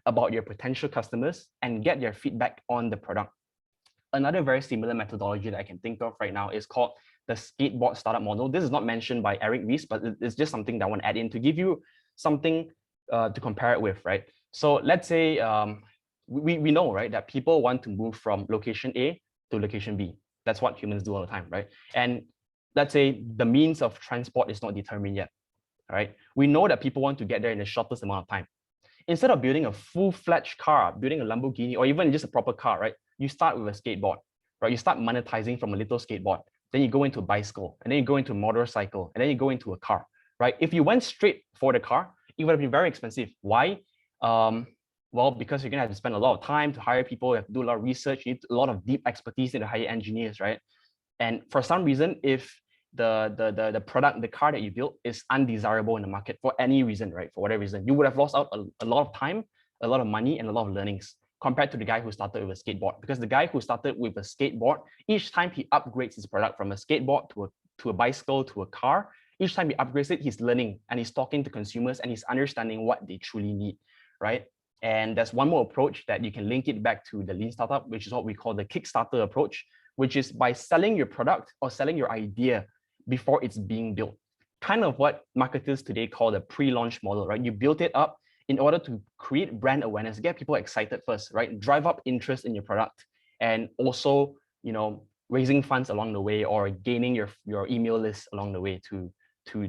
about your potential customers and get their feedback on the product. Another very similar methodology that I can think of right now is called the skateboard startup model. This is not mentioned by Eric Ries, but it's just something that I want to add in to give you something to compare it with, right? So let's say we know, right, that people want to move from location A to location B. That's what humans do all the time, right? And let's say the means of transport is not determined yet, right? We know that people want to get there in the shortest amount of time. Instead of building a full-fledged car, building a Lamborghini, or even just a proper car, right? You start with a skateboard, right? You start monetizing from a little skateboard. Then you go into a bicycle, and then you go into a motorcycle, and then you go into a car, right? If you went straight for the car, it would have been very expensive. Why? Well, because you're gonna have to spend a lot of time to hire people, you have to do a lot of research, you need a lot of deep expertise in to hire engineers, right? And for some reason, if the product, the car that you built is undesirable in the market for any reason, right? For whatever reason, you would have lost out a lot of time, a lot of money, and a lot of learnings compared to the guy who started with a skateboard. Because the guy who started with a skateboard, each time he upgrades his product from a skateboard to a bicycle to a car, each time he upgrades it, he's learning and he's talking to consumers and he's understanding what they truly need, right? And there's one more approach that you can link it back to the lean startup, which is what we call the Kickstarter approach, which is by selling your product or selling your idea before it's being built. Kind of what marketers today call the pre-launch model, right? You built it up in order to create brand awareness, get people excited first, right? Drive up interest in your product, and also, you know, raising funds along the way or gaining your email list along the way to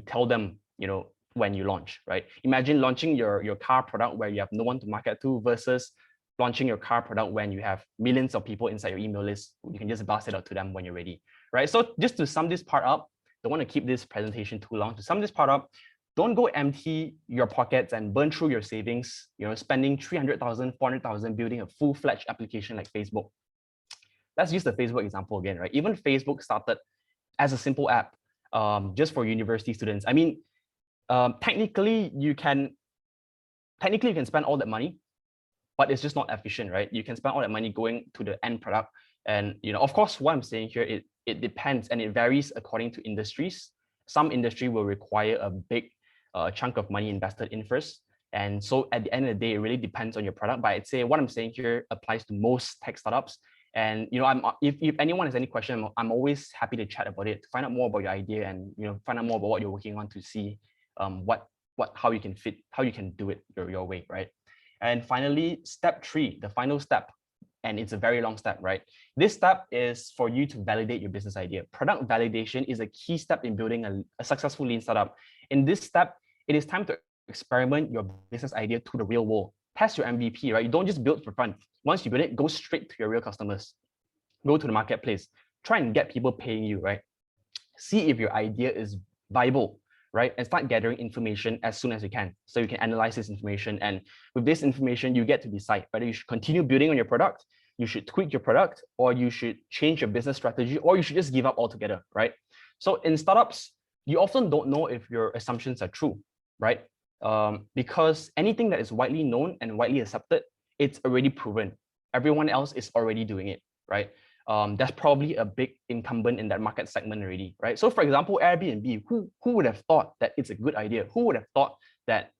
tell them, you know, when you launch, right? Imagine launching your car product where you have no one to market to versus launching your car product when you have millions of people inside your email list. You can just blast it out to them when you're ready, right? So just to sum this part up, don't want to keep this presentation too long. To sum this part up, don't go empty your pockets and burn through your savings, you know, spending 300,000, 400,000 building a full-fledged application like Facebook. Let's use the Facebook example again, right? Even Facebook started as a simple app just for university students. I mean, technically you can spend all that money, but it's just not efficient, right? You can spend all that money going to the end product. And, you know, of course, what I'm saying here, it depends and it varies according to industries. Some industry will require a big chunk of money invested in first. And so at the end of the day, it really depends on your product. But I'd say what I'm saying here applies to most tech startups. And, you know, if anyone has any question, I'm always happy to chat about it, to find out more about your idea and, you know, find out more about what you're working on to see how you can do it your way, right? And finally, step 3, the final step, and it's a very long step, right? This step is for you to validate your business idea. Product validation is a key step in building a successful lean startup. In this step, it is time to experiment your business idea to the real world. Test your MVP, right? You don't just build for fun. Once you build it, go straight to your real customers. Go to the marketplace. Try and get people paying you, right? See if your idea is viable, right? And start gathering information as soon as you can. So you can analyze this information. And with this information, you get to decide whether you should continue building on your product, you should tweak your product, or you should change your business strategy, or you should just give up altogether, right? So in startups, you often don't know if your assumptions are true, right? Because anything that is widely known and widely accepted, it's already proven. Everyone else is already doing it, right? There's probably a big incumbent in that market segment already, right? So for example, Airbnb, who would have thought that it's a good idea? Who would have thought that,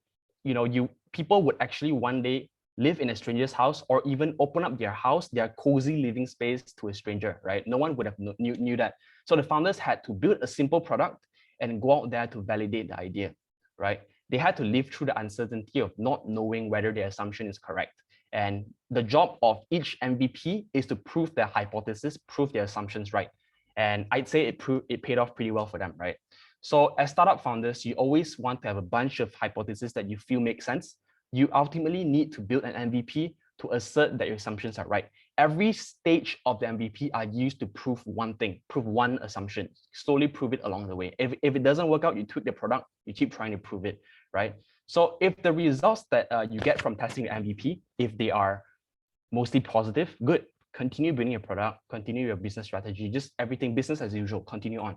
people would actually one day live in a stranger's house, or even open up their house, their cozy living space, to a stranger, right? No one would have knew that. So the founders had to build a simple product and go out there to validate the idea, right? They had to live through the uncertainty of not knowing whether their assumption is correct. And the job of each MVP is to prove their hypothesis, prove their assumptions right. And I'd say it paid off pretty well for them, right? So as startup founders, you always want to have a bunch of hypotheses that you feel make sense. You ultimately need to build an MVP to assert that your assumptions are right. Every stage of the MVP are used to prove one thing, prove one assumption, slowly prove it along the way. If it doesn't work out, you tweak the product, you keep trying to prove it, right? So if the results that you get from testing the MVP, if they are mostly positive, good. Continue building your product, continue your business strategy, just everything business as usual, continue on.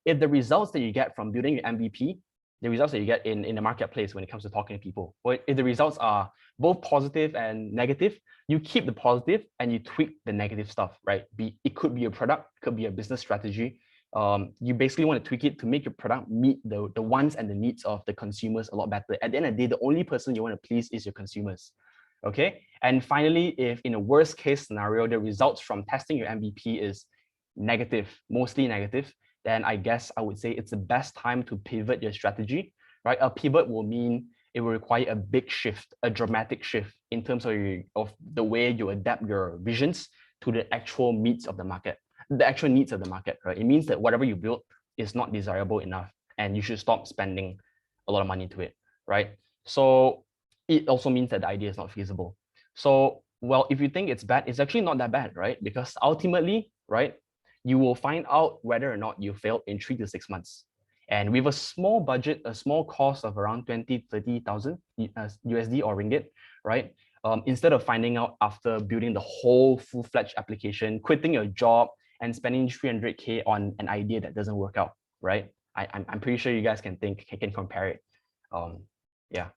If the results that you get from building your MVP, the results that you get in the marketplace when it comes to talking to people, or if the results are both positive and negative, you keep the positive and you tweak the negative stuff, right? It could be a product, it could be a business strategy. You basically want to tweak it to make your product meet the wants and the needs of the consumers a lot better. At the end of the day, the only person you want to please is your consumers. Okay. And finally, if in a worst case scenario, the results from testing your MVP is negative, mostly negative, then I guess I would say it's the best time to pivot your strategy, right? A pivot will mean it will require a big shift, a dramatic shift in terms of the way you adapt your visions to the actual needs of the market, right? It means that whatever you build is not desirable enough and you should stop spending a lot of money to it, right? So it also means that the idea is not feasible. So, well, if you think it's bad, it's actually not that bad, right? Because ultimately, right, you will find out whether or not you failed in 3 to 6 months. And with a small budget, a small cost of around 20, 30,000 USD or ringgit, right? Instead of finding out after building the whole full-fledged application, quitting your job and spending 300K on an idea that doesn't work out, right? I'm pretty sure you guys can compare it. Yeah.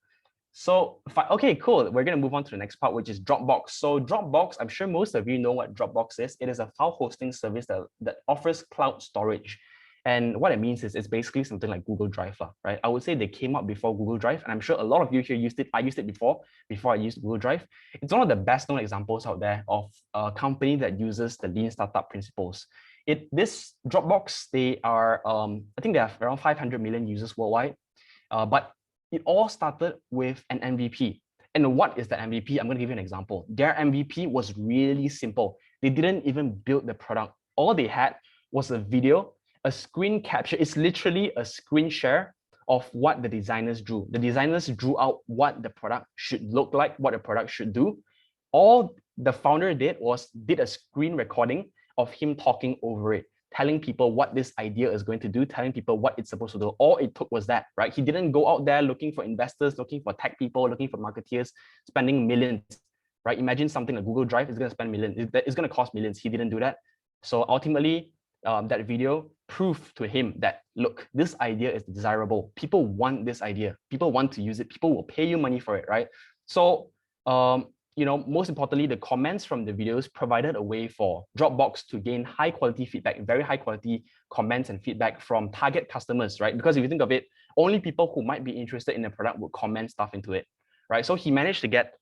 So, okay, cool. We're going to move on to the next part, which is Dropbox. So Dropbox, I'm sure most of you know what Dropbox is. It is a file hosting service that offers cloud storage. And what it means is it's basically something like Google Drive, right? I would say they came up before Google Drive, and I'm sure a lot of you here used it. I used it before I used Google Drive. It's one of the best known examples out there of a company that uses the lean startup principles. This Dropbox, they are, I think they have around 500 million users worldwide, but it all started with an MVP. And what is that MVP? I'm going to give you an example. Their MVP was really simple. They didn't even build the product. All they had was a video, a screen capture. It's literally a screen share of what the designers drew. The designers drew out what the product should look like, what the product should do. All the founder did a screen recording of him talking over it, telling people what this idea is going to do, telling people what it's supposed to do. All it took was that, right? He didn't go out there looking for investors, looking for tech people, looking for marketeers, spending millions, right? Imagine something like Google Drive is going to spend millions. It's going to cost millions. He didn't do that. So ultimately, that video proved to him that, look, this idea is desirable. People want this idea. People want to use it. People will pay you money for it, right? So, most importantly, the comments from the videos provided a way for Dropbox to gain high quality feedback, very high quality comments and feedback from target customers, right? Because if you think of it, only people who might be interested in the product would comment stuff into it, right? So he managed to get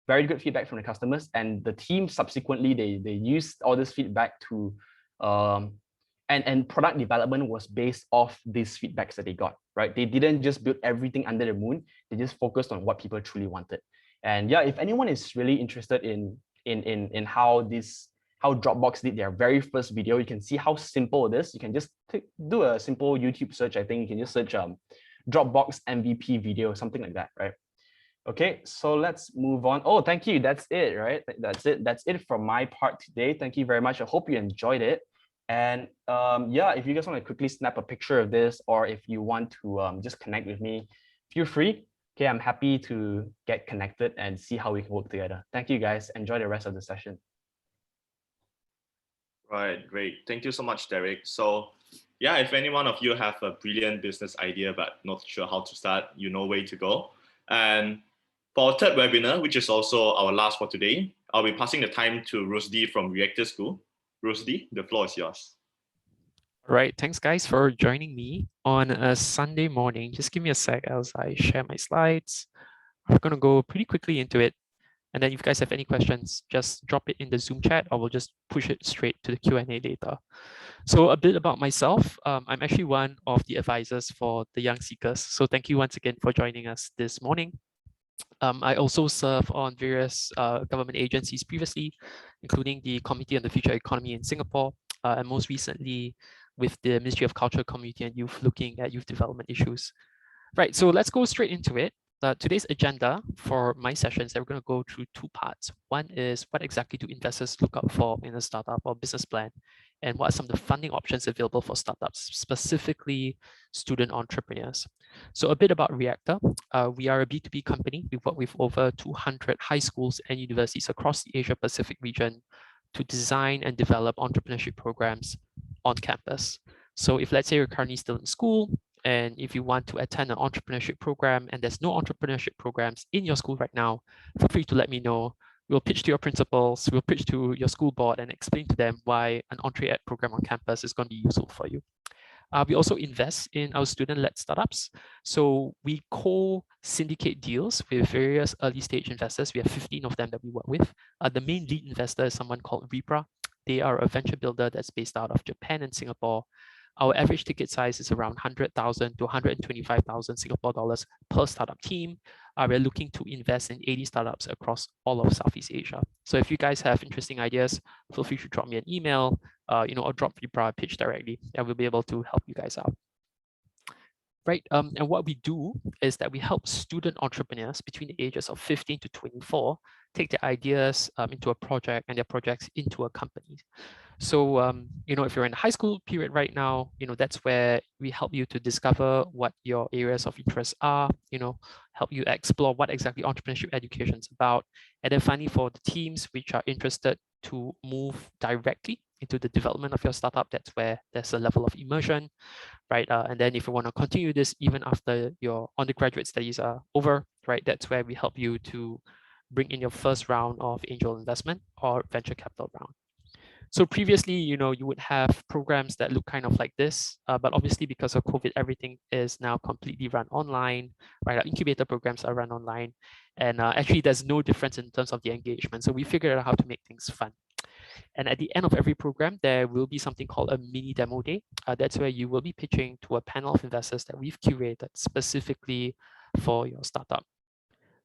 very good feedback from the customers, and the team subsequently, they used all this feedback to, and product development was based off these feedbacks that they got, right? They didn't just build everything under the moon. They just focused on what people truly wanted. And yeah, if anyone is really interested in how Dropbox did their very first video, you can see how simple it is. You can just do a simple YouTube search. I think you can just search Dropbox MVP video, something like that, right? Okay, so let's move on. Oh, thank you. That's it, right? That's it. That's it from my part today. Thank you very much. I hope you enjoyed it. And yeah, if you guys want to quickly snap a picture of this, or if you want to just connect with me, feel free. Okay, I'm happy to get connected and see how we can work together. Thank you guys. Enjoy the rest of the session. Right, great. Thank you so much, Deric. So yeah, if any one of you have a brilliant business idea but not sure how to start, you know where to go. And for our third webinar, which is also our last for today, I'll be passing the time to Rusydi from Reactor School. Rusydi, the floor is yours. All right, thanks guys for joining me on a Sunday morning. Just give me a sec as I share my slides. I'm gonna go pretty quickly into it. And then if you guys have any questions, just drop it in the Zoom chat or we'll just push it straight to the Q&A later. So a bit about myself. I'm actually one of the advisors for the Young SEAkers. So thank you once again for joining us this morning. I also serve on various government agencies previously, including the Committee on the Future Economy in Singapore, and most recently with the Ministry of Culture, Community and Youth, looking at youth development issues. Right, so let's go straight into it. Today's agenda for my sessions that we're going to go through two parts. One is what exactly do investors look out for in a startup or business plan, and what are some of the funding options available for startups, specifically student entrepreneurs. So a bit about Reactor. We are a B2B company. We work with over 200 high schools and universities across the Asia Pacific region to design and develop entrepreneurship programs on campus. So if let's say you're currently still in school, and if you want to attend an entrepreneurship program and there's no entrepreneurship programs in your school right now, feel free to let me know. We'll pitch to your principals, we'll pitch to your school board and explain to them why an EntreEd program on campus is going to be useful for you. We also invest in our student-led startups. So we co-syndicate deals with various early stage investors. We have 15 of them that we work with. The main lead investor is someone called Repra. They are a venture builder that's based out of Japan and Singapore. Our average ticket size is around 100,000 to 125,000 Singapore dollars per startup team. We're looking to invest in 80 startups across all of Southeast Asia. So if you guys have interesting ideas, feel free to drop me an email, or drop Repra a pitch directly, and we'll be able to help you guys out. Right, and what we do is that we help student entrepreneurs between the ages of 15 to 24 take their ideas into a project and their projects into a company. So, if you're in the high school period right now, that's where we help you to discover what your areas of interest are, help you explore what exactly entrepreneurship education is about. And then finally, for the teams which are interested to move directly into the development of your startup, that's where there's a level of immersion, right? And then if you want to continue this even after your undergraduate studies are over, right, that's where we help you to bring in your first round of angel investment or venture capital round. So previously, you would have programs that look kind of like this, but obviously because of COVID, everything is now completely run online, right? Our incubator programs are run online, and actually there's no difference in terms of the engagement. So we figured out how to make things fun. And at the end of every program, there will be something called a mini demo day. That's where you will be pitching to a panel of investors that we've curated specifically for your startup.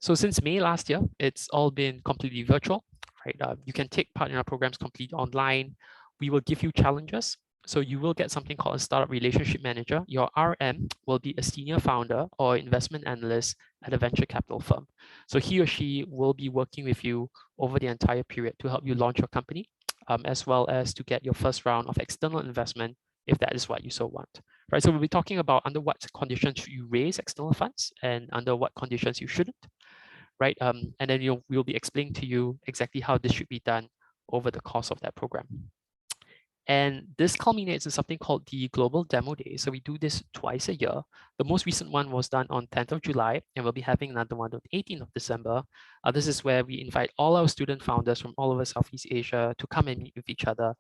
So since May last year, it's all been completely virtual, right? You can take part in our programs completely online. We will give you challenges. So you will get something called a startup relationship manager. Your RM will be a senior founder or investment analyst at a venture capital firm. So he or she will be working with you over the entire period to help you launch your company, as well as to get your first round of external investment if that is what you so want, right? So we'll be talking about under what conditions should you raise external funds and under what conditions you shouldn't, right? And then we'll be explaining to you exactly how this should be done over the course of that program. And this culminates in something called the Global Demo Day. So we do this twice a year. The most recent one was done on 10th of July, and we'll be having another one on 18th of December. This is where we invite all our student founders from all over Southeast Asia to come and meet with each other,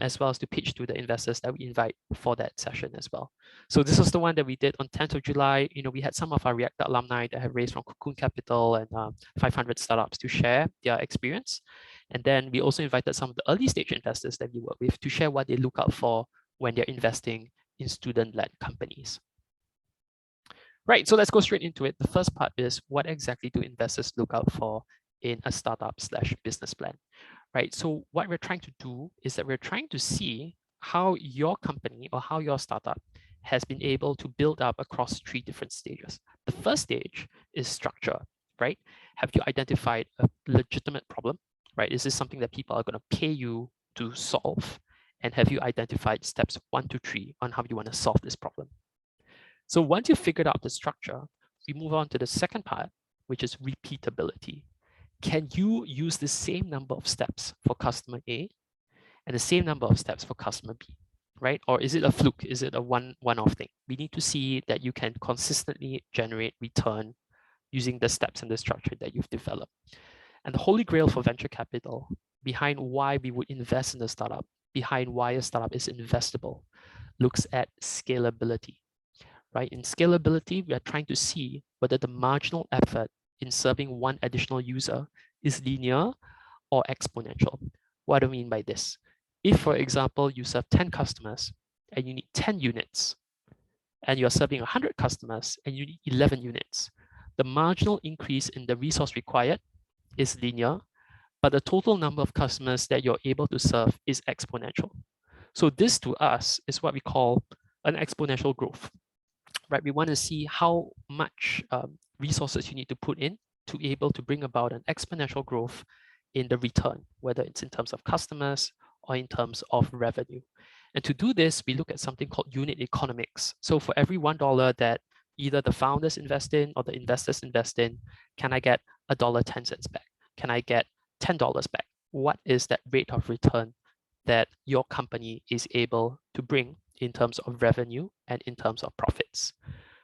as well as to pitch to the investors that we invite for that session as well. So this was the one that we did on 10th of July. We had some of our Reactor alumni that have raised from Cocoon Capital and 500 startups to share their experience. And then we also invited some of the early stage investors that we work with to share what they look out for when they're investing in student-led companies. Right, so let's go straight into it. The first part is what exactly do investors look out for in a startup/business plan, right? So what we're trying to do is that we're trying to see how your company or how your startup has been able to build up across 3 different stages. The first stage is structure, right? Have you identified a legitimate problem, right? Is this something that people are going to pay you to solve? And have you identified steps 1 to 3 on how you want to solve this problem? So once you've figured out the structure, we move on to the second part, which is repeatability. Can you use the same number of steps for customer A and the same number of steps for customer B, right? Or is it a fluke? Is it a one-off thing? We need to see that you can consistently generate return using the steps and the structure that you've developed. And the holy grail for venture capital, behind why we would invest in a startup, behind why a startup is investable, looks at scalability, right? In scalability, we are trying to see whether the marginal effort in serving one additional user is linear or exponential. What do I mean by this? If, for example, you serve 10 customers and you need 10 units, and you're serving 100 customers and you need 11 units, the marginal increase in the resource required is linear, but the total number of customers that you're able to serve is exponential. So this to us is what we call an exponential growth, right? We want to see how much resources you need to put in to be able to bring about an exponential growth in the return, whether it's in terms of customers or in terms of revenue. And to do this, we look at something called unit economics. So for every $1 that either the founders invest in or the investors invest in, can I get $1.10 back? Can I get $10 back? What is that rate of return that your company is able to bring in terms of revenue and in terms of profits?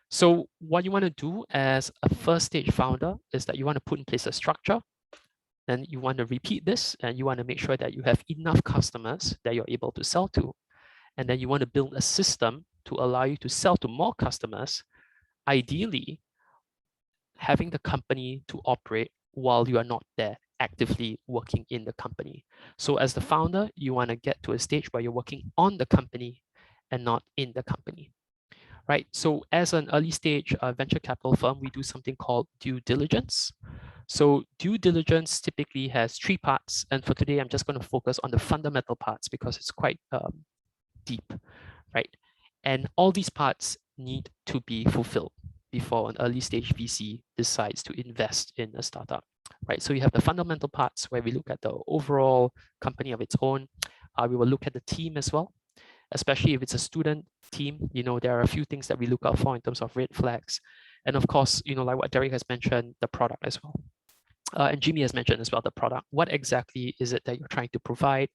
So what you want to do as a first stage founder is that you want to put in place a structure. Then you want to repeat this, and you want to make sure that you have enough customers that you're able to sell to. And then you want to build a system to allow you to sell to more customers, ideally having the company to operate while you are not there actively working in the company. So as the founder, you want to get to a stage where you're working on the company and not in the company, right? So as an early stage venture capital firm, we do something called due diligence. So due diligence typically has 3 parts. And for today, I'm just going to focus on the fundamental parts because it's quite deep, right? And all these parts need to be fulfilled before an early stage VC decides to invest in a startup, right? So you have the fundamental parts where we look at the overall company of its own. We will look at the team as well, especially if it's a student team. You know, there are a few things that we look out for in terms of red flags. And of course, you know, like what Deric has mentioned, the product as well. And Jimy has mentioned as well, the product. What exactly is it that you're trying to provide?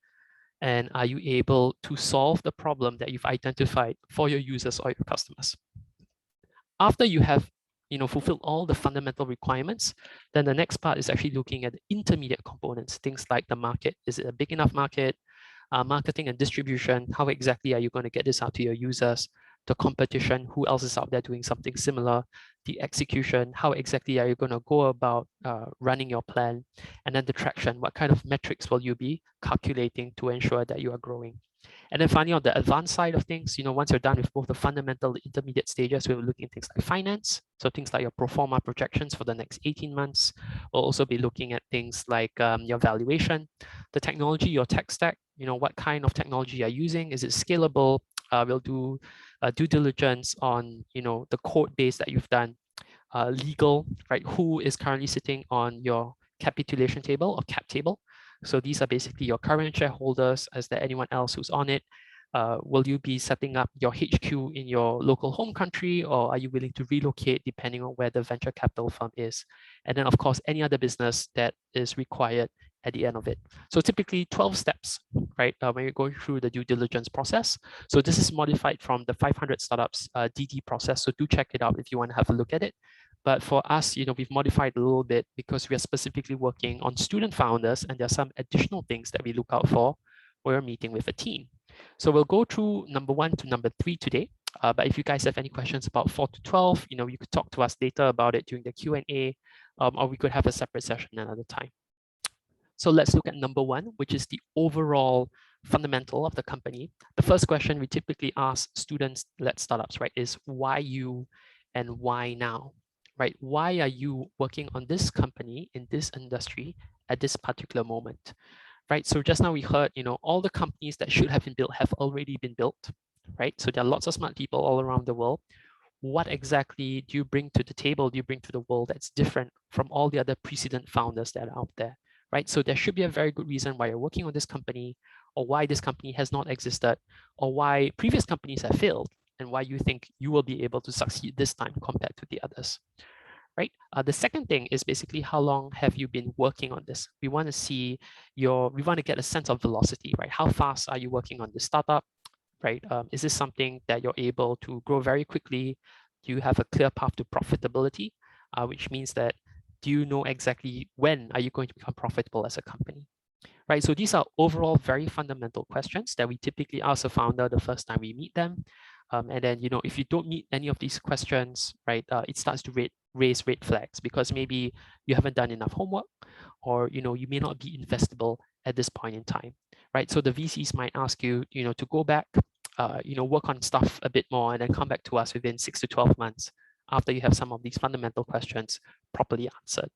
And are you able to solve the problem that you've identified for your users or your customers? After you have, you know, fulfilled all the fundamental requirements, then the next part is actually looking at the intermediate components, things like the market. Is it a big enough market? Marketing and distribution, how exactly are you going to get this out to your users? The competition, who else is out there doing something similar? The execution, how exactly are you going to go about running your plan? And then the traction, what kind of metrics will you be calculating to ensure that you are growing? And then finally, on the advanced side of things, you know, once you're done with both the fundamental, the intermediate stages, we'll be looking at things like finance. So things like your pro forma projections for the next 18 months. We'll also be looking at things like your valuation, the technology, your tech stack, you know, what kind of technology you're using. Is it scalable? We'll do due diligence on, you know, the code base that you've done, legal, right? Who is currently sitting on your capitulation table or cap table? So these are basically your current shareholders. Is there anyone else who's on it? Will you be setting up your HQ in your local home country, or are you willing to relocate depending on where the venture capital firm is? And then, of course, any other business that is required at the end of it. So typically 12 steps, right, when you're going through the due diligence process. So this is modified from the 500 startups DD process. So do check it out if you want to have a look at it. But for us, you know, we've modified a little bit because we are specifically working on student founders, and there are some additional things that we look out for when we're meeting with a team. So we'll go through number 1 to number 3 today. But if you guys have any questions about 4 to 12, you know, you could talk to us later about it during the Q&A, or we could have a separate session another time. So let's look at number 1, which is the overall fundamental of the company. The first question we typically ask students-led startups, right, is why you and why now? Right? Why are you working on this company in this industry at this particular moment? Right? So just now we heard, you know, all the companies that should have been built have already been built, right? So there are lots of smart people all around the world. What exactly do you bring to the table, do you bring to the world that's different from all the other precedent founders that are out there, right? So there should be a very good reason why you're working on this company, or why this company has not existed, or why previous companies have failed, and why you think you will be able to succeed this time compared to the others, right? The second thing is basically how long have you been working on this? We want to see we want to get a sense of velocity, right? How fast are you working on this startup, right? Is this something that you're able to grow very quickly? Do you have a clear path to profitability, which means that do you know exactly when are you going to become profitable as a company? Right, so these are overall very fundamental questions that we typically ask a founder the first time we meet them. And then, if you don't meet any of these questions, right, it starts to raise red flags because maybe you haven't done enough homework, or, you may not be investable at this point in time, right? So the VCs might ask you, to go back, work on stuff a bit more and then come back to us within 6 to 12 months after you have some of these fundamental questions properly answered.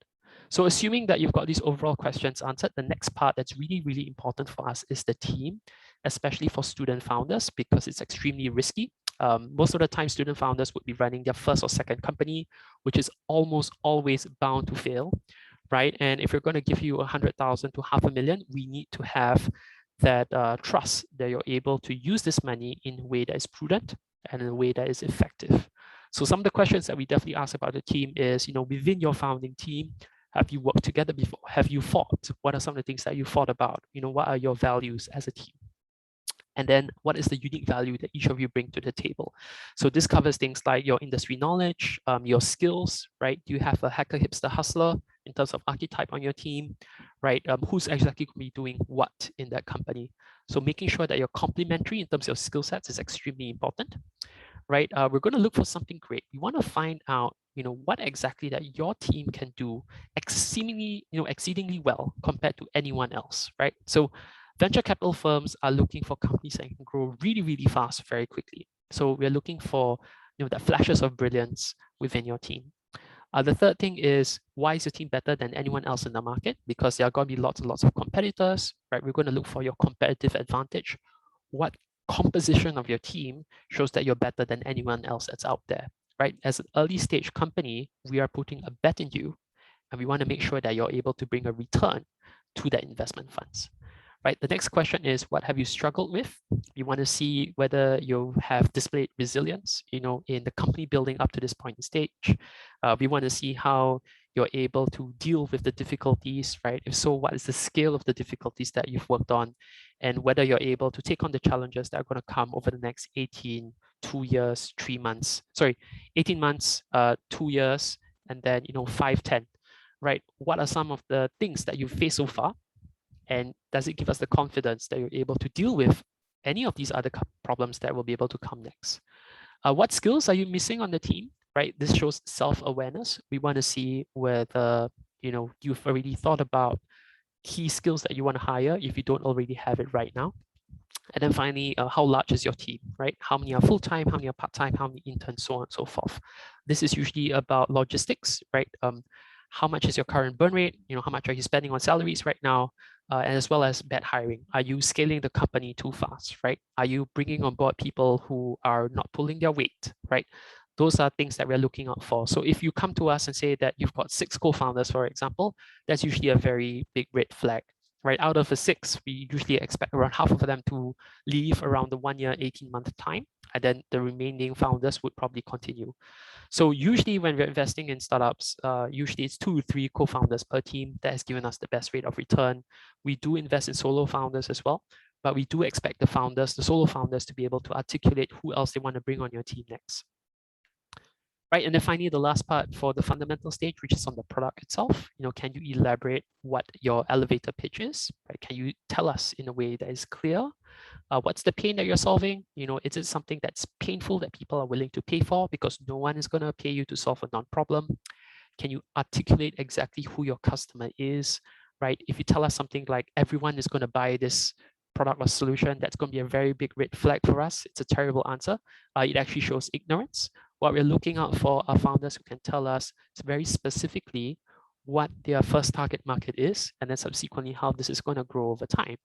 So assuming that you've got these overall questions answered, the next part that's really, really important for us is the team, especially for student founders, because it's extremely risky. Most of the time, student founders would be running their first or second company, which is almost always bound to fail, right? And if you're going to give you 100,000 to $500,000, we need to have that trust that you're able to use this money in a way that is prudent and in a way that is effective. So some of the questions that we definitely ask about the team is, within your founding team, have you worked together before? Have you fought? What are some of the things that you thought about? What are your values as a team? And then what is the unique value that each of you bring to the table? So this covers things like your industry knowledge, your skills, right? Do you have a hacker, hipster, hustler in terms of archetype on your team, right? Who's exactly going to be doing what in that company? So making sure that you're complementary in terms of skill sets is extremely important, right? We're going to look for something great. We want to find out, what exactly that your team can do exceedingly well compared to anyone else, right? So venture capital firms are looking for companies that can grow really, really fast, very quickly. So we're looking for, the flashes of brilliance within your team. The third thing is, why is your team better than anyone else in the market? Because there are going to be lots and lots of competitors, right? We're going to look for your competitive advantage. What composition of your team shows that you're better than anyone else that's out there, right? As an early stage company, we are putting a bet in you, and we want to make sure that you're able to bring a return to that investment funds. Right, the next question is, what have you struggled with? You want to see whether you have displayed resilience, in the company building up to this point in stage. We want to see how you're able to deal with the difficulties, right? If so, what is the scale of the difficulties that you've worked on, and whether you're able to take on the challenges that are going to come over the next 18, 2 years, 3 months, 18 months, 2 years, and then, 5, 10, right? What are some of the things that you've faced so far? And does it give us the confidence that you're able to deal with any of these other problems that will be able to come next? What skills are you missing on the team, right? This shows self-awareness. We want to see whether, you've already thought about key skills that you want to hire if you don't already have it right now. And then finally, how large is your team, right? How many are full-time, how many are part-time, how many interns, so on and so forth. This is usually about logistics, right? How much is your current burn rate? How much are you spending on salaries right now? And as well as bad hiring. Are you scaling the company too fast, right? Are you bringing on board people who are not pulling their weight, right? Those are things that we're looking out for. So if you come to us and say that you've got 6 co-founders, for example, that's usually a very big red flag, right? Out of the 6, we usually expect around half of them to leave around the 1 year, 18-month time. And then the remaining founders would probably continue. So usually when we're investing in startups, usually it's 2 to 3 co-founders per team. That has given us the best rate of return. We do invest in solo founders as well, but we do expect the solo founders to be able to articulate who else they want to bring on your team next. Right, and then finally, the last part for the fundamental stage, which is on the product itself. Can you elaborate what your elevator pitch is? Right? Can you tell us in a way that is clear? What's the pain that you're solving? Is it something that's painful that people are willing to pay for, because no one is going to pay you to solve a non-problem? Can you articulate exactly who your customer is, right? If you tell us something like everyone is going to buy this product or solution, that's going to be a very big red flag for us. It's a terrible answer. It actually shows ignorance. What we're looking out for are founders who can tell us very specifically what their first target market is, and then subsequently how this is going to grow over time.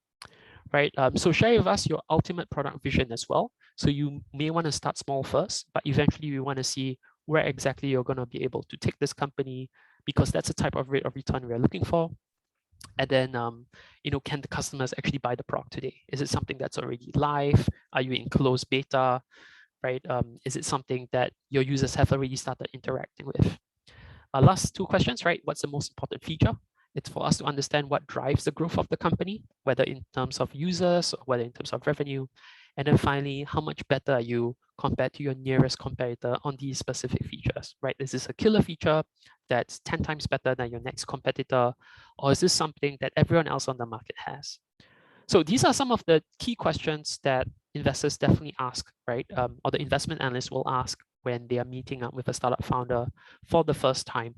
Right, so share with us your ultimate product vision as well. So you may want to start small first, but eventually you want to see where exactly you're going to be able to take this company, because that's the type of rate of return we're looking for. And then, can the customers actually buy the product today? Is it something that's already live? Are you in closed beta, right? Is it something that your users have already started interacting with? Last two questions, right? What's the most important feature? It's for us to understand what drives the growth of the company, whether in terms of users or whether in terms of revenue. And then finally, how much better are you compared to your nearest competitor on these specific features, right? Is this a killer feature that's 10 times better than your next competitor? Or is this something that everyone else on the market has? So these are some of the key questions that investors definitely ask, right? Or the investment analysts will ask when they are meeting up with a startup founder for the first time.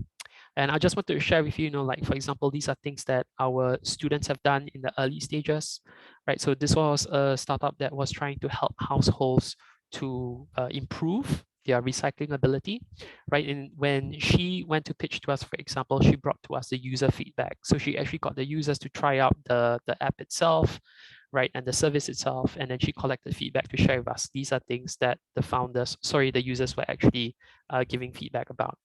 And I just want to share with you, like, for example, these are things that our students have done in the early stages, right? So this was a startup that was trying to help households to improve their recycling ability, right? And when she went to pitch to us, for example, she brought to us the user feedback. So she actually got the users to try out the app itself, right, and the service itself, and then she collected feedback to share with us. These are things that the users were actually giving feedback about.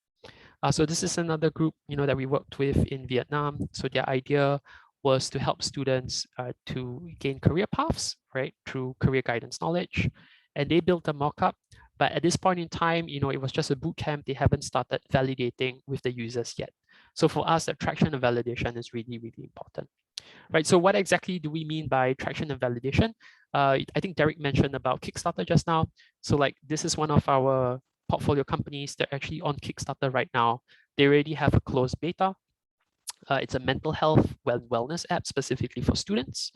So this is another group, that we worked with in Vietnam. So their idea was to help students to gain career paths, right, through career guidance knowledge. And they built a mock-up, but at this point in time, it was just a boot camp. They haven't started validating with the users yet. So for us, that traction and validation is really, really important. Right, so what exactly do we mean by traction and validation? I think Deric mentioned about Kickstarter just now. So like, this is one of our portfolio companies. They're actually on Kickstarter right now. They already have a closed beta. It's a mental health wellness app specifically for students,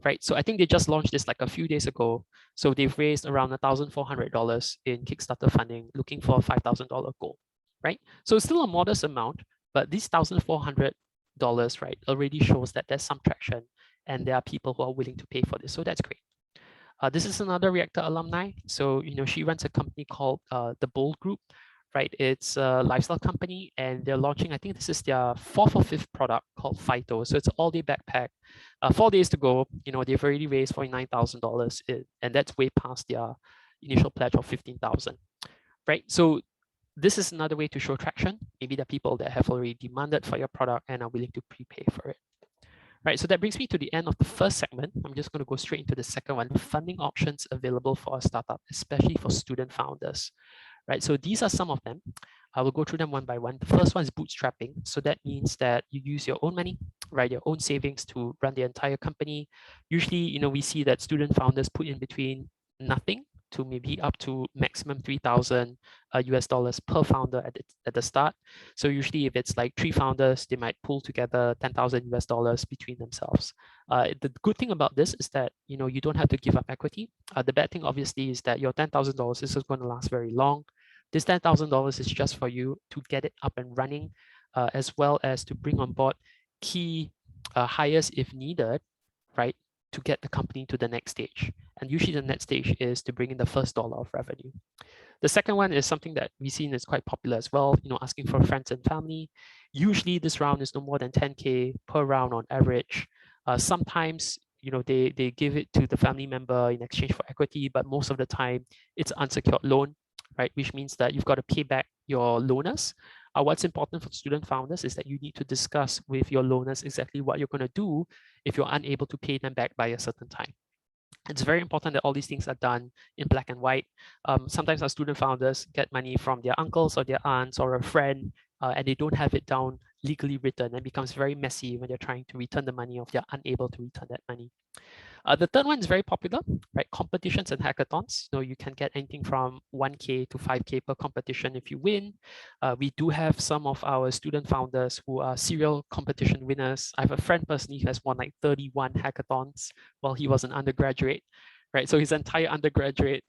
right? So I think they just launched this like a few days ago. So they've raised around $1,400 in Kickstarter funding, looking for a $5,000 goal, right? So it's still a modest amount, but these $1,400, right, already shows that there's some traction and there are people who are willing to pay for this. So that's great. This is another Reactor alumni. So, she runs a company called the Bold Group, right? It's a lifestyle company and they're launching, I think this is their 4th or 5th product called Phyto. So it's an all-day backpack. 4 days to go, they've already raised $49,000 and that's way past their initial pledge of $15,000, right? So this is another way to show traction. Maybe the people that have already demanded for your product and are willing to prepay for it. Right, so that brings me to the end of the first segment. I'm just going to go straight into the second one, funding options available for a startup, especially for student founders. Right, so these are some of them. I will go through them one by one. The first one is bootstrapping. So that means that you use your own money, right, your own savings to run the entire company. Usually, we see that student founders put in between nothing to maybe up to maximum 3,000 US dollars per founder at the start. So usually if it's like 3 founders, they might pool together 10,000 US dollars between themselves. The good thing about this is that, you don't have to give up equity. The bad thing obviously is that your $10,000 is going to last very long. This $10,000 is just for you to get it up and running, as well as to bring on board key hires if needed, right, to get the company to the next stage. And usually the next stage is to bring in the first dollar of revenue. The second one is something that we've seen is quite popular as well, asking for friends and family. Usually this round is no more than 10K per round on average. Sometimes, they give it to the family member in exchange for equity, but most of the time it's unsecured loan, right? Which means that you've got to pay back your loaners. What's important for student founders is that you need to discuss with your loaners exactly what you're going to do if you're unable to pay them back by a certain time. It's very important that all these things are done in black and white. Sometimes our student founders get money from their uncles or their aunts or a friend, and they don't have it down legally written, and it becomes very messy when they're trying to return the money or they're unable to return that money. The third one is very popular, right? Competitions and hackathons. So you can get anything from 1K to 5K per competition if you win. We do have some of our student founders who are serial competition winners. I have a friend personally who has won like 31 hackathons while he was an undergraduate, right? So his entire undergraduate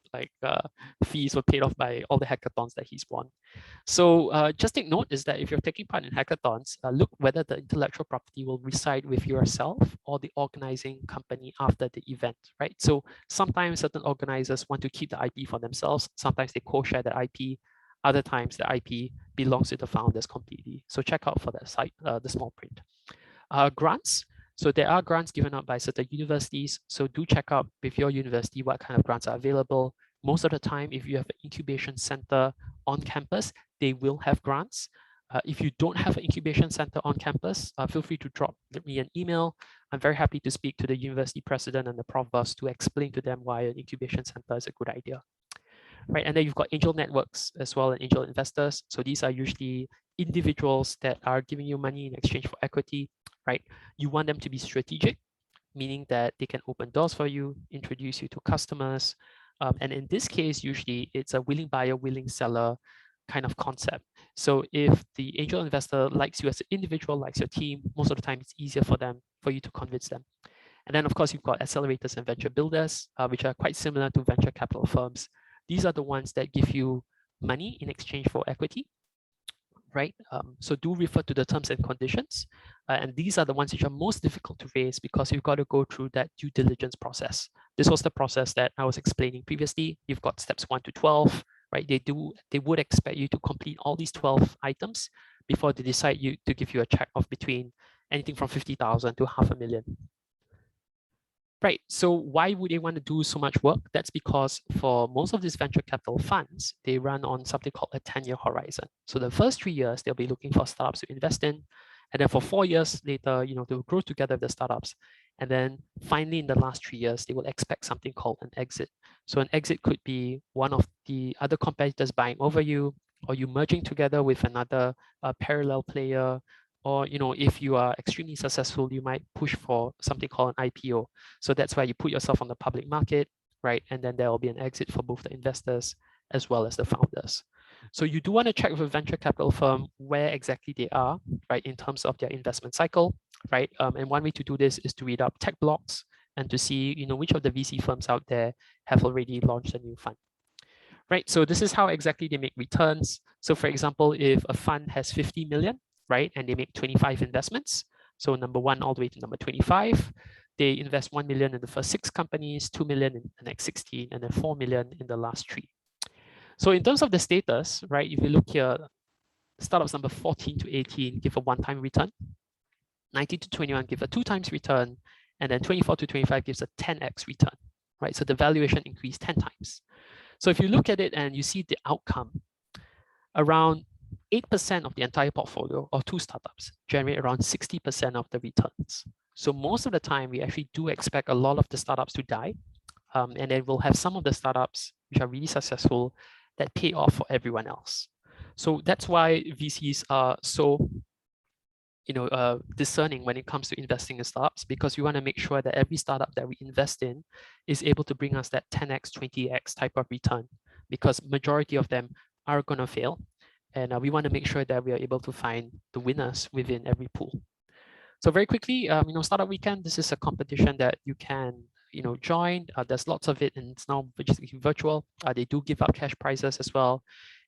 fees were paid off by all the hackathons that he's won. So just take note is that if you're taking part in hackathons, look whether the intellectual property will reside with yourself or the organizing company after the event, right? So sometimes certain organizers want to keep the IP for themselves. Sometimes they co-share the IP. Other times the IP belongs to the founders completely. So check out for that site, the small print. Grants. So there are grants given out by certain universities. So do check out with your university what kind of grants are available. Most of the time, if you have an incubation center on campus, they will have grants. If you don't have an incubation center on campus, feel free to drop me an email. I'm very happy to speak to the university president and the provost to explain to them why an incubation center is a good idea. Right, and then you've got angel networks as well and angel investors. So these are usually individuals that are giving you money in exchange for equity, right? You want them to be strategic, meaning that they can open doors for you, introduce you to customers. And in this case, usually it's a willing buyer, willing seller kind of concept. So if the angel investor likes you as an individual, likes your team, most of the time it's easier for you to convince them. And then of course, you've got accelerators and venture builders, which are quite similar to venture capital firms. These are the ones that give you money in exchange for equity, right? So do refer to the terms and conditions. And these are the ones which are most difficult to raise because you've got to go through that due diligence process. This was the process that I was explaining previously. You've got steps 1 to 12, right? They would expect you to complete all these 12 items before they decide to give you a check of between anything from 50,000 to $500,000. Right, so why would they want to do so much work? That's because for most of these venture capital funds, they run on something called a 10-year horizon. So the first 3 years, they'll be looking for startups to invest in. And then for 4 years later, they'll grow together with the startups. And then finally, in the last 3 years, they will expect something called an exit. So an exit could be one of the other competitors buying over you, or you merging together with another parallel player, or if you are extremely successful, you might push for something called an IPO. So that's why you put yourself on the public market, right? And then there will be an exit for both the investors as well as the founders. So you do want to check with a venture capital firm where exactly they are, right, in terms of their investment cycle, right? And one way to do this is to read up tech blogs and to see, which of the VC firms out there have already launched a new fund. Right, so this is how exactly they make returns. So for example, if a fund has 50 million, right, and they make 25 investments, so number 1 all the way to number 25, they invest 1 million in the first 6 companies, 2 million in the next 16, and then 4 million in the last 3. So in terms of the status, right, if you look here, startups number 14 to 18 give a 1-time return, 19 to 21 give a 2-times return, and then 24 to 25 gives a 10x return, right? So the valuation increased 10 times. So if you look at it and you see the outcome, around 8% of the entire portfolio or 2 startups generate around 60% of the returns. So most of the time, we actually do expect a lot of the startups to die. And then we'll have some of the startups which are really successful that pay off for everyone else. So that's why VCs are so discerning when it comes to investing in startups, because we want to make sure that every startup that we invest in is able to bring us that 10x, 20x type of return, because majority of them are going to fail. And we want to make sure that we are able to find the winners within every pool. So very quickly, Startup Weekend, this is a competition that you can join. There's lots of it, and it's now just virtual. They do give out cash prizes as well.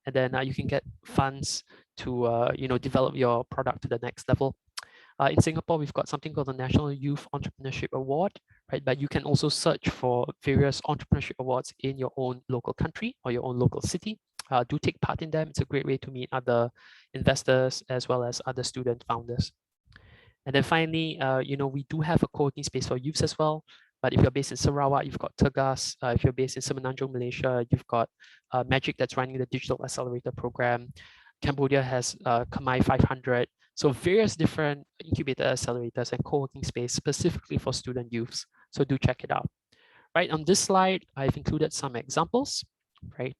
And then you can get funds to develop your product to the next level. In Singapore, we've got something called the National Youth Entrepreneurship Award, right? But you can also search for various entrepreneurship awards in your own local country or your own local city. Do take part in them. It's a great way to meet other investors as well as other student founders. And then finally, we do have a co-working space for youths as well. But if you're based in Sarawak, you've got Tegas. If you're based in Semenanjung, Malaysia, you've got Magic that's running the Digital Accelerator Program. Cambodia has Kamai 500. So various different incubator accelerators and co-working space specifically for student youths. So do check it out. Right, on this slide, I've included some examples, right?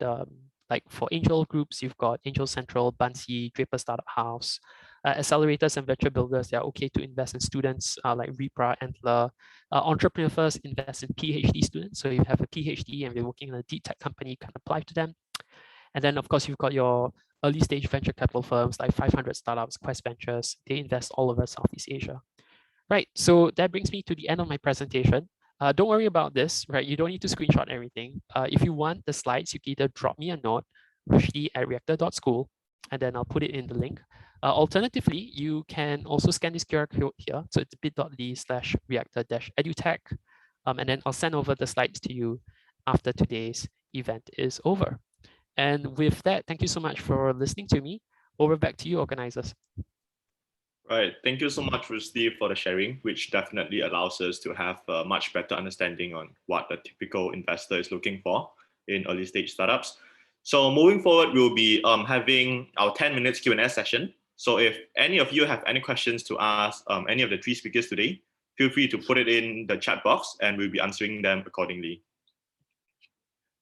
Like for angel groups, you've got Angel Central, Bansi, Draper Startup House. Accelerators and venture builders, they're okay to invest in students like Repra, Antler. Entrepreneur First invest in PhD students. So if you have a PhD and you're working in a deep tech company, you can apply to them. And then, of course, you've got your early stage venture capital firms like 500 Startups, Quest Ventures. They invest all over Southeast Asia. Right, so that brings me to the end of my presentation. Don't worry about this, right? You don't need to screenshot everything. If you want the slides, you can either drop me a note, rusydi@reactor.school, and then I'll put it in the link. Alternatively, you can also scan this QR code here. So it's bit.ly/reactor-edutech. And then I'll send over the slides to you after today's event is over. And with that, thank you so much for listening to me. Over back to you, organizers. Right. Thank you so much, Rusydi, for the sharing, which definitely allows us to have a much better understanding on what a typical investor is looking for in early stage startups. So moving forward, we'll be having our 10 minutes Q&A session. So if any of you have any questions to ask any of the three speakers today, feel free to put it in the chat box and we'll be answering them accordingly.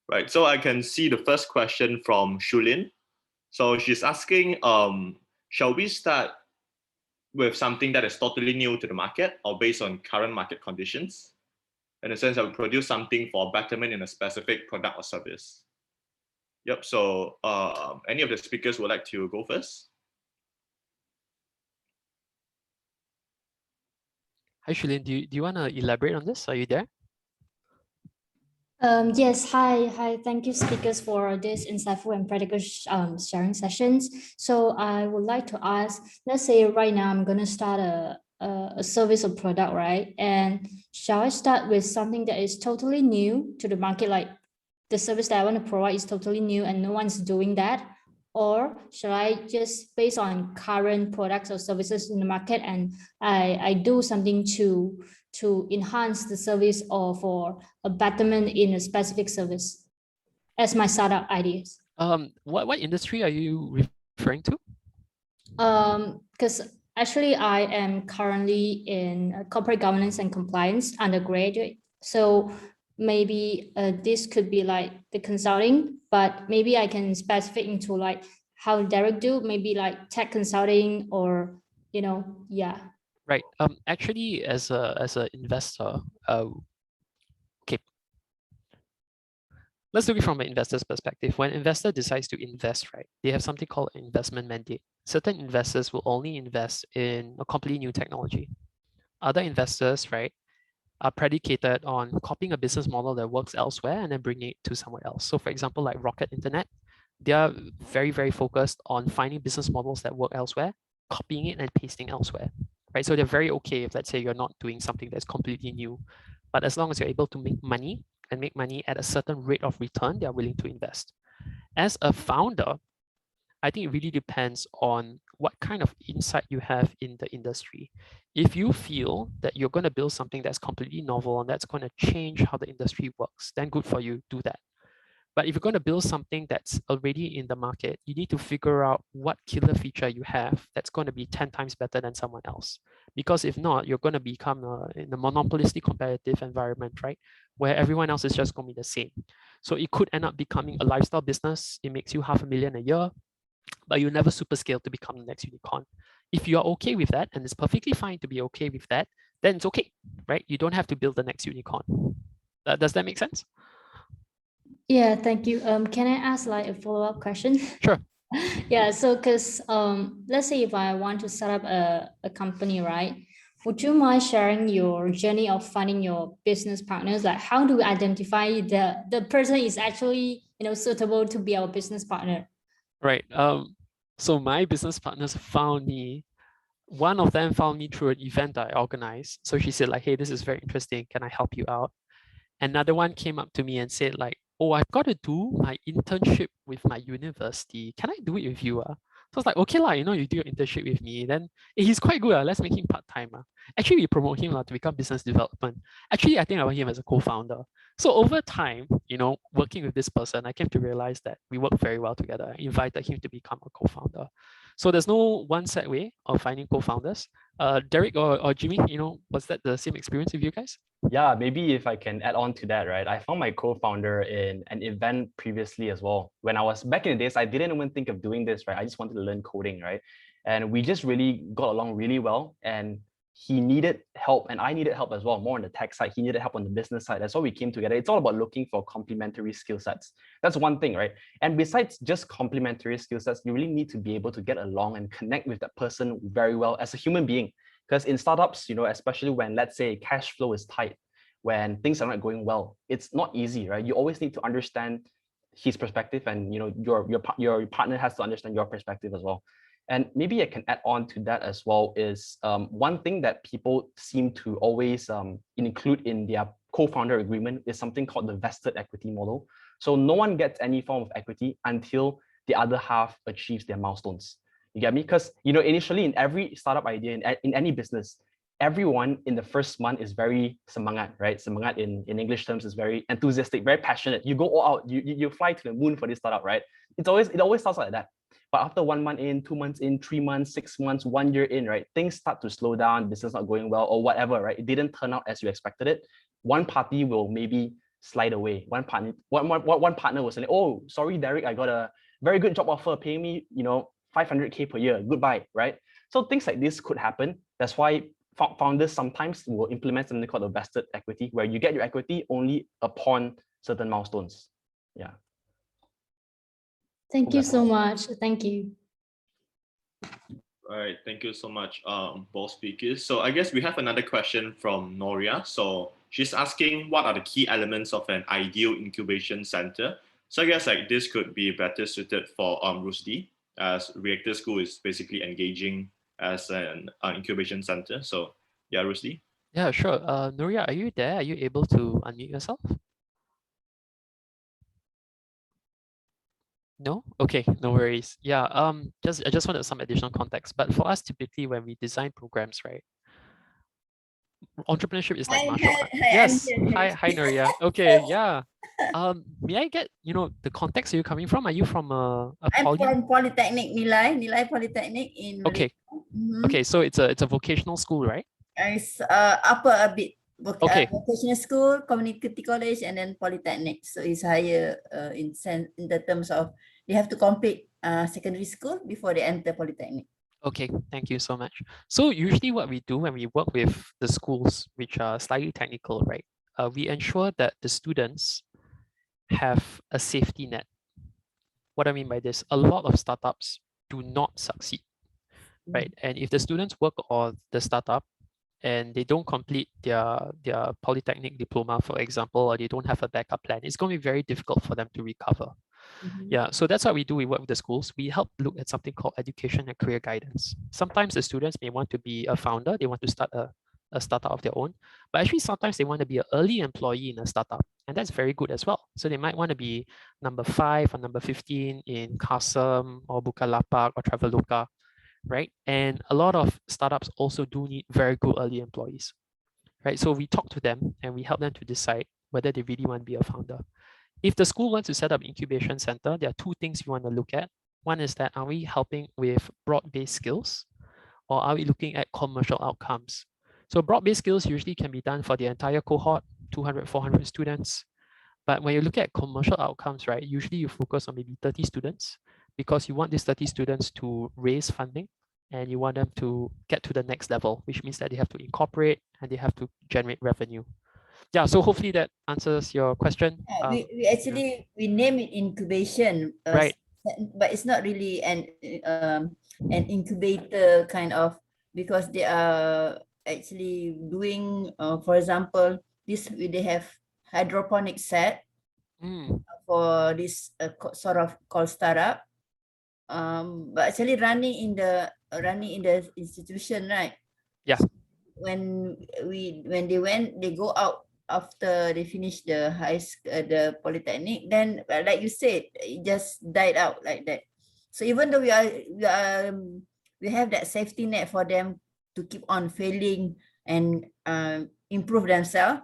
Right, so I can see the first question from Shulin. So she's asking, shall we start with something that is totally new to the market or based on current market conditions? In the sense that we produce something for betterment in a specific product or service. Yep, so any of the speakers would like to go first? Hi, Shulin, do you want to elaborate on this? Are you there? Yes, hi. Thank you, speakers, for this insightful and practical sharing sessions. So I would like to ask, let's say right now I'm going to start a service or product, right? And shall I start with something that is totally new to the market, like the service that I want to provide is totally new and no one's doing that? Or should I just based on current products or services in the market and I do something to enhance the service or for a betterment in a specific service as my startup ideas? What industry are you referring to? Because actually I am currently in corporate governance and compliance undergraduate. So maybe this could be like the consulting, but maybe I can specify into like how Deric do, maybe like tech consulting or, yeah. Right. Actually, as an investor, okay. Let's look at it from an investor's perspective. When an investor decides to invest, right, they have something called an investment mandate. Certain investors will only invest in a completely new technology. Other investors, right, are predicated on copying a business model that works elsewhere and then bringing it to somewhere else. So for example, like Rocket Internet, they are very, very focused on finding business models that work elsewhere, copying it and pasting elsewhere, right? So they're very okay if, let's say, you're not doing something that's completely new, but as long as you're able to make money and make money at a certain rate of return, they're willing to invest. As a founder, I think it really depends on what kind of insight you have in the industry. If you feel that you're going to build something that's completely novel and that's going to change how the industry works, then good for you, do that. But if you're going to build something that's already in the market, you need to figure out what killer feature you have that's going to be 10 times better than someone else. Because if not, you're going to become in a monopolistic competitive environment, right? Where everyone else is just going to be the same. So it could end up becoming a lifestyle business. It makes you $500,000 a year, but you never super scale to become the next unicorn. If you are okay with that, and it's perfectly fine to be okay with that, then it's okay, right? You don't have to build the next unicorn. Does that make sense? Yeah, thank you. Can I ask like a follow-up question? Sure. Yeah, so because let's say if I want to set up a company, right? Would you mind sharing your journey of finding your business partners? Like how do we identify the person is actually suitable to be our business partner? Right. So my business partners found me. One of them found me through an event that I organized. So she said like, hey, this is very interesting. Can I help you out? Another one came up to me and said like, oh, I've got to do my internship with my university. Can I do it with you? So I was like, okay, you do your internship with me. Then he's quite good. Let's make him part-time. Actually, we promote him to become business development. Actually, I think I want him as a co-founder. So over time, working with this person, I came to realize that we work very well together. I invited him to become a co-founder. So there's no one set way of finding co-founders. Deric or Jimmy, was that the same experience with you guys? Yeah, maybe if I can add on to that, right? I found my co-founder in an event previously as well. When I was back in the days, I didn't even think of doing this, right? I just wanted to learn coding, right? And we just really got along really well. And he needed help and I needed help as well, more on the tech side. He needed help on the business side. That's why we came together. It's all about looking for complementary skill sets. That's one thing, right? And besides just complementary skill sets, you really need to be able to get along and connect with that person very well as a human being. Because in startups, especially when, let's say, cash flow is tight, when things are not going well, it's not easy, right? You always need to understand his perspective and, your partner has to understand your perspective as well. And maybe I can add on to that as well is one thing that people seem to always include in their co-founder agreement is something called the vested equity model. So no one gets any form of equity until the other half achieves their milestones. You get me? Because initially in every startup idea, in any business, everyone in the first month is very semangat, right? Semangat in English terms is very enthusiastic, very passionate. You go all out, you fly to the moon for this startup, right? It always sounds like that. But after 1 month in, 2 months in, 3 months, 6 months, 1 year in, right? Things start to slow down, business not going well or whatever, right? It didn't turn out as you expected it. One party will maybe slide away. One partner will say, oh, sorry, Deric, I got a very good job offer, paying me, 500K per year, goodbye, right? So things like this could happen. That's why founders sometimes will implement something called a vested equity, where you get your equity only upon certain milestones. Yeah. Thank you so much. Thank you. All right, thank you so much, both speakers. So I guess we have another question from Noria. So she's asking, what are the key elements of an ideal incubation center? So I guess like this could be better suited for Rusydi, as Reactor School is basically engaging as an incubation center. So yeah, Rusydi. Yeah, sure. Nuria, are you there? Are you able to unmute yourself? No? Okay, no worries. Yeah, I just wanted some additional context. But for us, typically when we design programs, right? Entrepreneurship is like martial art. Yes. Hi, Nuria. Okay, yeah. May I get, the context are you coming from? Are you from a I'm from Polytechnic, Nilai Polytechnic in Okay. Okay, so it's a vocational school, right? It's upper a bit. Okay. Vocational school, community college, and then polytechnic. So it's higher in the terms of they have to complete secondary school before they enter polytechnic. Okay, thank you so much. So usually what we do when we work with the schools, which are slightly technical, right? We ensure that the students have a safety net. What I mean by this, a lot of startups do not succeed, right? And if the students work on the startup and they don't complete their polytechnic diploma, for example, or they don't have a backup plan, it's going to be very difficult for them to recover. Yeah, so that's what we do. We work with the schools. We help look at something called education and career guidance. Sometimes the students may want to be a founder. They want to start a startup of their own. But actually, sometimes they want to be an early employee in a startup. And that's very good as well. So they might want to be number 5 or number 15 in Kasem or Bukalapak or Traveloka, right? And a lot of startups also do need very good early employees, right? So we talk to them and we help them to decide whether they really want to be a founder. If the school wants to set up incubation center, there are 2 things you want to look at. One is that, are we helping with broad-based skills, or are we looking at commercial outcomes? So broad-based skills usually can be done for the entire cohort, 200, 400 students. But when you look at commercial outcomes, right, usually you focus on maybe 30 students, because you want these 30 students to raise funding and you want them to get to the next level, which means that they have to incorporate and they have to generate revenue. Yeah, so hopefully that answers your question. We actually we name it incubation, right? But it's not really an incubator kind of, because they are actually doing, for example, they have hydroponic set for this sort of called startup, but actually running in the institution, right? Yeah. When they go out after they finish the the polytechnic, then like you said, it just died out like that. So even though we have that safety net for them to keep on failing and improve themselves,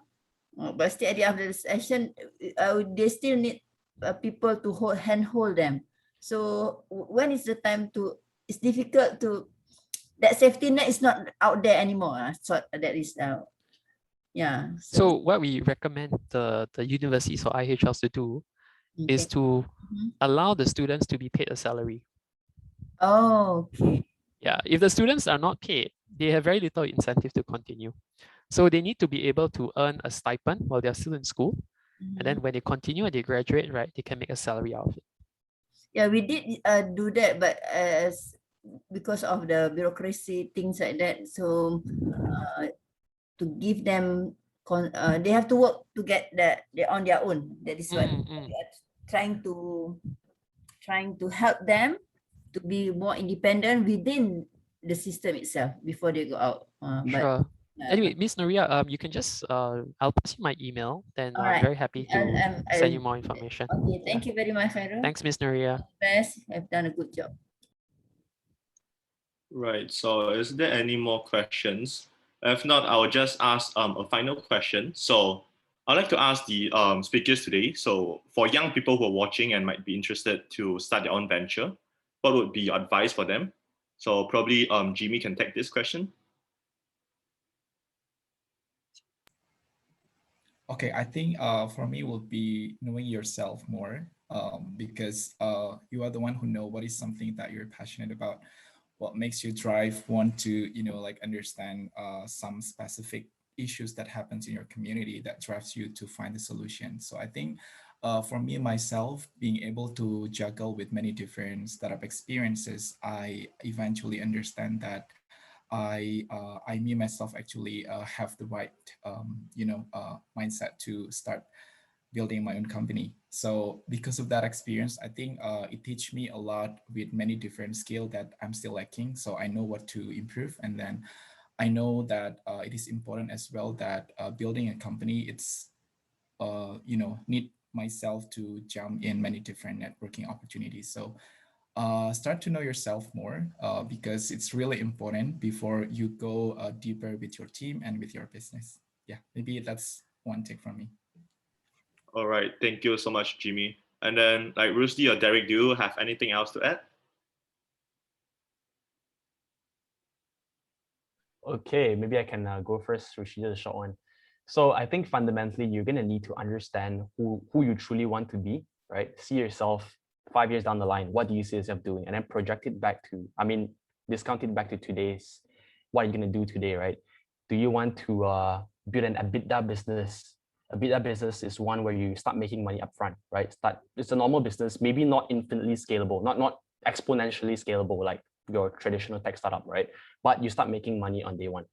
but still at the end of the session, they still need people to handhold them. So when is the time to? It's difficult to. That safety net is not out there anymore. So that is yeah. So what we recommend the universities or IHLs to do is to allow the students to be paid a salary. Oh, okay. Yeah, if the students are not paid, they have very little incentive to continue. So they need to be able to earn a stipend while they're still in school. And then when they continue and they graduate, right, they can make a salary out of it. Yeah, we did do that, but because of the bureaucracy, things like that. So to give them, they have to work to get that on their own. That is what we are trying to help them to be more independent within the system itself before they go out. Sure. Anyway, Miss Nuria, you can just I'll pass you my email. Then I'm very happy to send you more information. Okay, thank you very much, Khairul. Thanks, Miss Nuria. Best, have done a good job. Right. So, is there any more questions? If not, I will just ask a final question. So I'd like to ask the speakers today. So for young people who are watching and might be interested to start their own venture, what would be your advice for them? So probably Jimy can take this question. Okay, I think for me would be knowing yourself more, because you are the one who know what is something that you're passionate about, what makes you drive, want to, like understand some specific issues that happens in your community that drives you to find the solution. So I think for me, myself, being able to juggle with many different startup experiences, I eventually understand that me myself actually have the right mindset to start building my own company. So because of that experience, I think it teach me a lot with many different skills that I'm still lacking. So I know what to improve, and then I know that it is important as well that building a company, it's need myself to jump in many different networking opportunities. So start to know yourself more because it's really important before you go deeper with your team and with your business. Yeah, maybe that's one take from me. All right, thank you so much, Jimy. And then like Rusydi or Deric, do you have anything else to add? Okay, maybe I can go first, Rusydi, the short one. So I think fundamentally, you're going to need to understand who you truly want to be, right? See yourself 5 years down the line. What do you see yourself doing? And then project it back to, discount it back to today's, what are you going to do today, right? Do you want to build an EBITDA business? A EBITDA business is one where you start making money upfront, right? It's a normal business, maybe not infinitely scalable, not exponentially scalable like your traditional tech startup, right? But you start making money on day one.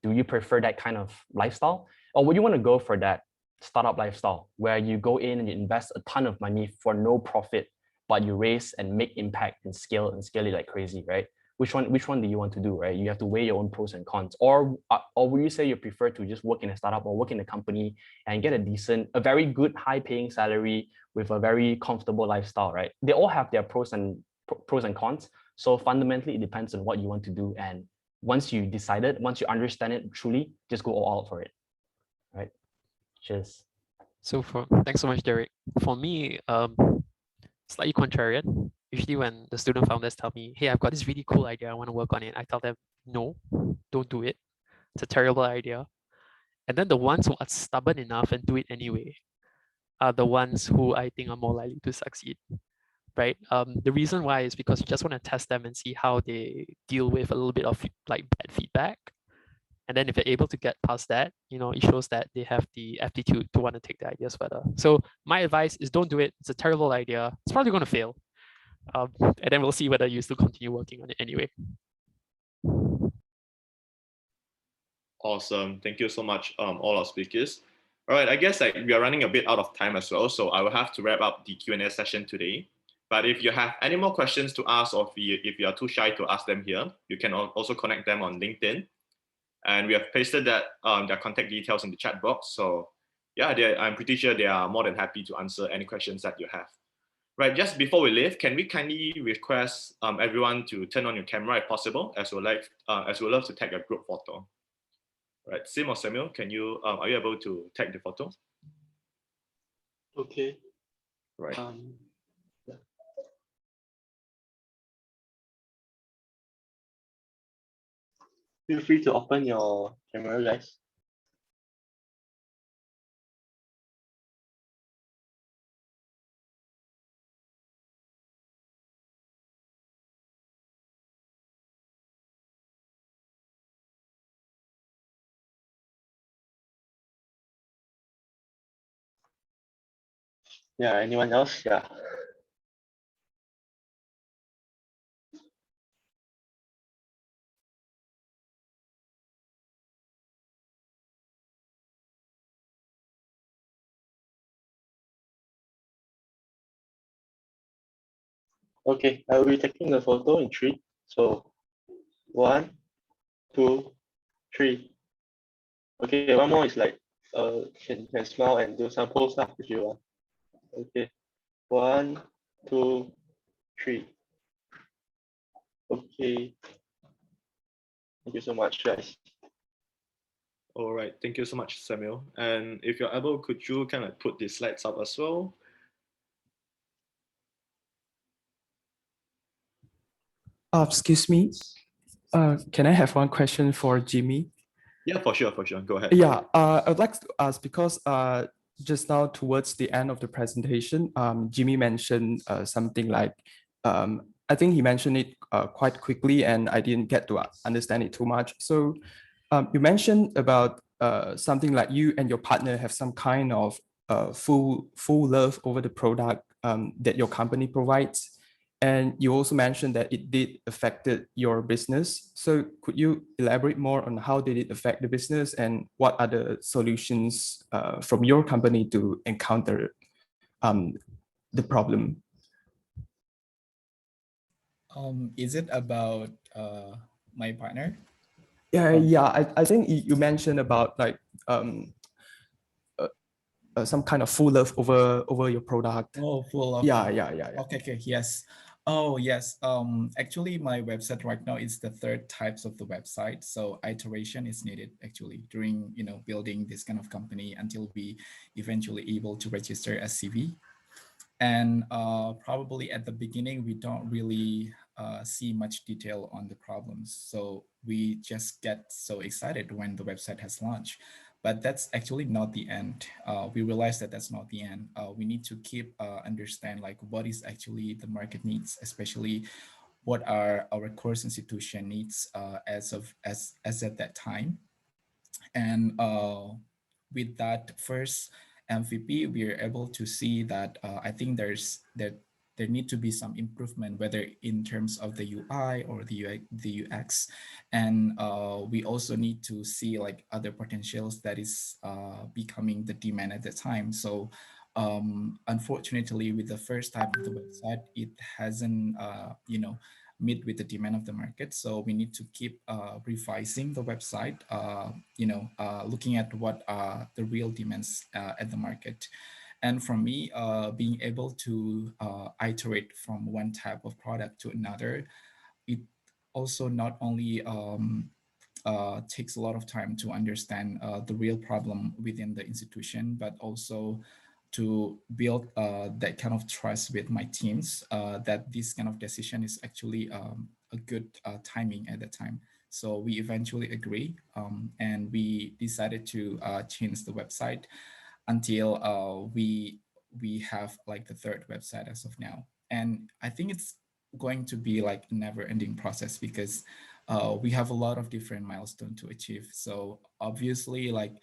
Do you prefer that kind of lifestyle? Or would you want to go for that startup lifestyle where you go in and you invest a ton of money for no profit, but you raise and make impact and scale it like crazy, right? Which one do you want to do, right? You have to weigh your own pros and cons. Or would you say you prefer to just work in a startup or work in a company and get a very good high paying salary with a very comfortable lifestyle, right? They all have their pros and cons. So fundamentally, it depends on what you want to do. And once you understand it truly, just go all out for it, right? Cheers. So thanks so much, Deric. For me, slightly contrarian. Usually when the student founders tell me, hey, I've got this really cool idea, I want to work on it, I tell them, no, don't do it. It's a terrible idea. And then the ones who are stubborn enough and do it anyway are the ones who I think are more likely to succeed, right? The reason why is because you just want to test them and see how they deal with a little bit of like bad feedback. And then if they're able to get past that, it shows that they have the aptitude to want to take the ideas further. So my advice is don't do it. It's a terrible idea. It's probably going to fail. And then we'll see whether you still continue working on it anyway. Awesome. Thank you so much, all our speakers. All right, I guess we are running a bit out of time as well, so I will have to wrap up the Q&A session today. But if you have any more questions to ask, or if you are too shy to ask them here, you can also connect them on LinkedIn. And we have pasted their contact details in the chat box. So yeah, I'm pretty sure they are more than happy to answer any questions that you have. Right, just before we leave, can we kindly request everyone to turn on your camera if possible, as we love to take a group photo. Right, Sim or Samuel, are you able to take the photo? Okay. Right. Yeah. Feel free to open your camera, guys. Yeah, anyone else? Yeah. Okay, I will be taking the photo in 3. So 1, 2, 3. Okay, one more is like can smile and do some pose up if you want. Okay, 1, 2, 3. Okay. Thank you so much, guys. All right, thank you so much, Samuel. And if you're able, could you kind of put the slides up as well? Excuse me. Can I have one question for Jimy? Yeah, for sure, for sure. Go ahead. Yeah, I would like to ask because just now towards the end of the presentation, Jimy mentioned something like, I think he mentioned it quite quickly and I didn't get to understand it too much. So you mentioned about something like you and your partner have some kind of full love over the product that your company provides. And you also mentioned that it did affected your business. So could you elaborate more on how did it affect the business and what are the solutions from your company to encounter the problem? Is it about my partner? Yeah. I think you mentioned about like some kind of full love over your product. Oh, full of. Yeah. Okay. Yes. Oh, yes. Actually, my website right now is the third types of the website. So iteration is needed actually during, building this kind of company until we eventually able to register as CV. And probably at the beginning, we don't really see much detail on the problems. So we just get so excited when the website has launched. But that's actually not the end. We realize that that's not the end. We need to keep understand like what is actually the market needs, especially what are our course institution needs as at that time. And with that first MVP, we are able to see that I think there need to be some improvement, whether in terms of the UI or the UX. And we also need to see like other potentials that is becoming the demand at the time. So unfortunately, with the first type of the website, it hasn't, meet with the demand of the market. So we need to keep revising the website, looking at what are the real demands at the market. And for me, being able to iterate from one type of product to another, it also not only takes a lot of time to understand the real problem within the institution, but also to build that kind of trust with my teams that this kind of decision is actually a good timing at the time. So we eventually agree and we decided to change the website until we have like the third website as of now. And I think it's going to be like a never ending process because we have a lot of different milestones to achieve. So obviously like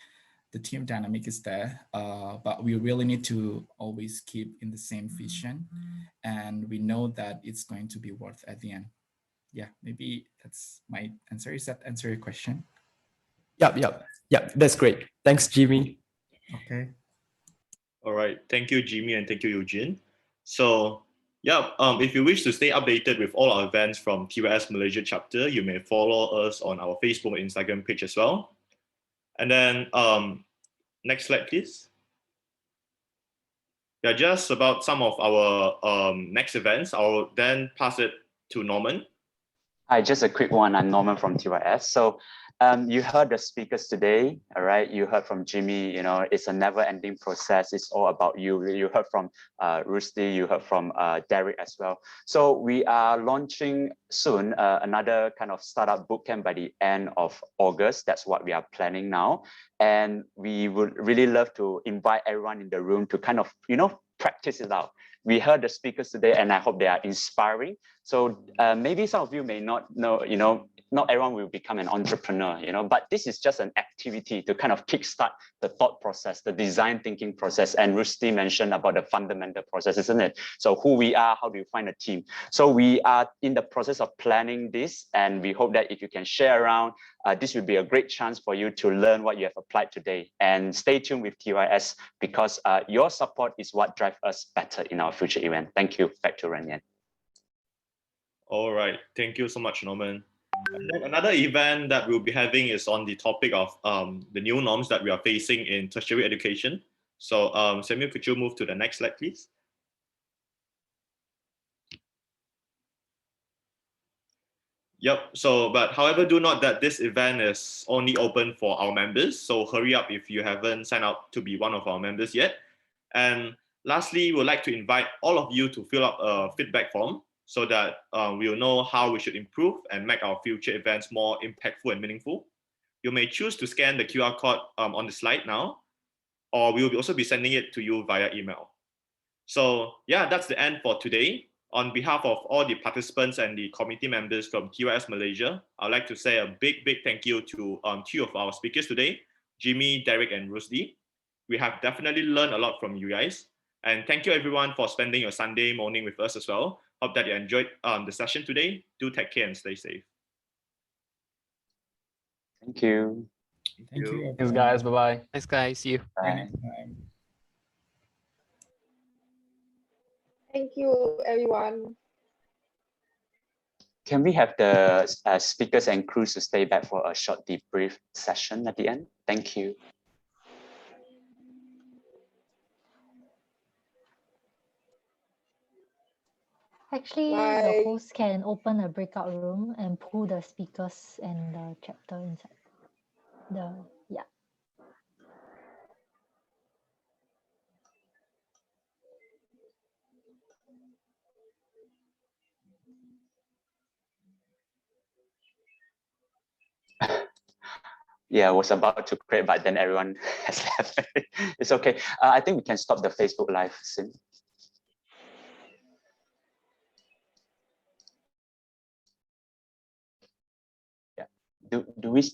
the team dynamic is there, but we really need to always keep in the same vision. And we know that it's going to be worth at the end. Yeah, maybe that's my answer. Is that answer your question? Yeah, that's great. Thanks, Jimy. Okay. All right. Thank you, Jimy, and thank you, Eugene. So yeah, if you wish to stay updated with all our events from TYS Malaysia Chapter, you may follow us on our Facebook and Instagram page as well. And then next slide, please. Yeah, just about some of our next events. I'll then pass it to Norman. Hi, just a quick one. I'm Norman from TYS. So you heard the speakers today, all right? You heard from Jimy, it's a never-ending process. It's all about you. You heard from Rusydi, you heard from Deric as well. So we are launching soon another kind of startup bootcamp by the end of August. That's what we are planning now. And we would really love to invite everyone in the room to kind of, practice it out. We heard the speakers today and I hope they are inspiring. So maybe some of you may not know, not everyone will become an entrepreneur, but this is just an activity to kind of kickstart the thought process, the design thinking process. And Rusydi mentioned about the fundamental process, isn't it? So who we are, how do you find a team? So we are in the process of planning this, and we hope that if you can share around, this will be a great chance for you to learn what you have applied today. And stay tuned with TYS because your support is what drives us better in our future event. Thank you. Back to Renyan. All right. Thank you so much, Norman. And then another event that we'll be having is on the topic of the new norms that we are facing in tertiary education. So Samuel, could you move to the next slide, please? Yep. So, but however, do note that this event is only open for our members. So hurry up if you haven't signed up to be one of our members yet. And lastly, we'd like to invite all of you to fill up a feedback form so that we'll know how we should improve and make our future events more impactful and meaningful. You may choose to scan the QR code on the slide now, or we will also be sending it to you via email. So yeah, that's the end for today. On behalf of all the participants and the committee members from TYS Malaysia, I'd like to say a big thank you to two of our speakers today, Jimy, Deric, and Rusydi. We have definitely learned a lot from you guys. And thank you everyone for spending your Sunday morning with us as well. Hope that you enjoyed the session today. Do take care and stay safe. Thank you. Thank you. Thanks, guys. Bye-bye. Thanks, guys. See you. Bye. Thank you, everyone. Can we have the speakers and crews to stay back for a short debrief session at the end? Thank you. Actually, the host can open a breakout room and pull the speakers and the chapter inside. Yeah. Yeah, I was about to create, but then everyone has left. It's okay. I think we can stop the Facebook Live soon. Yeah. Do we still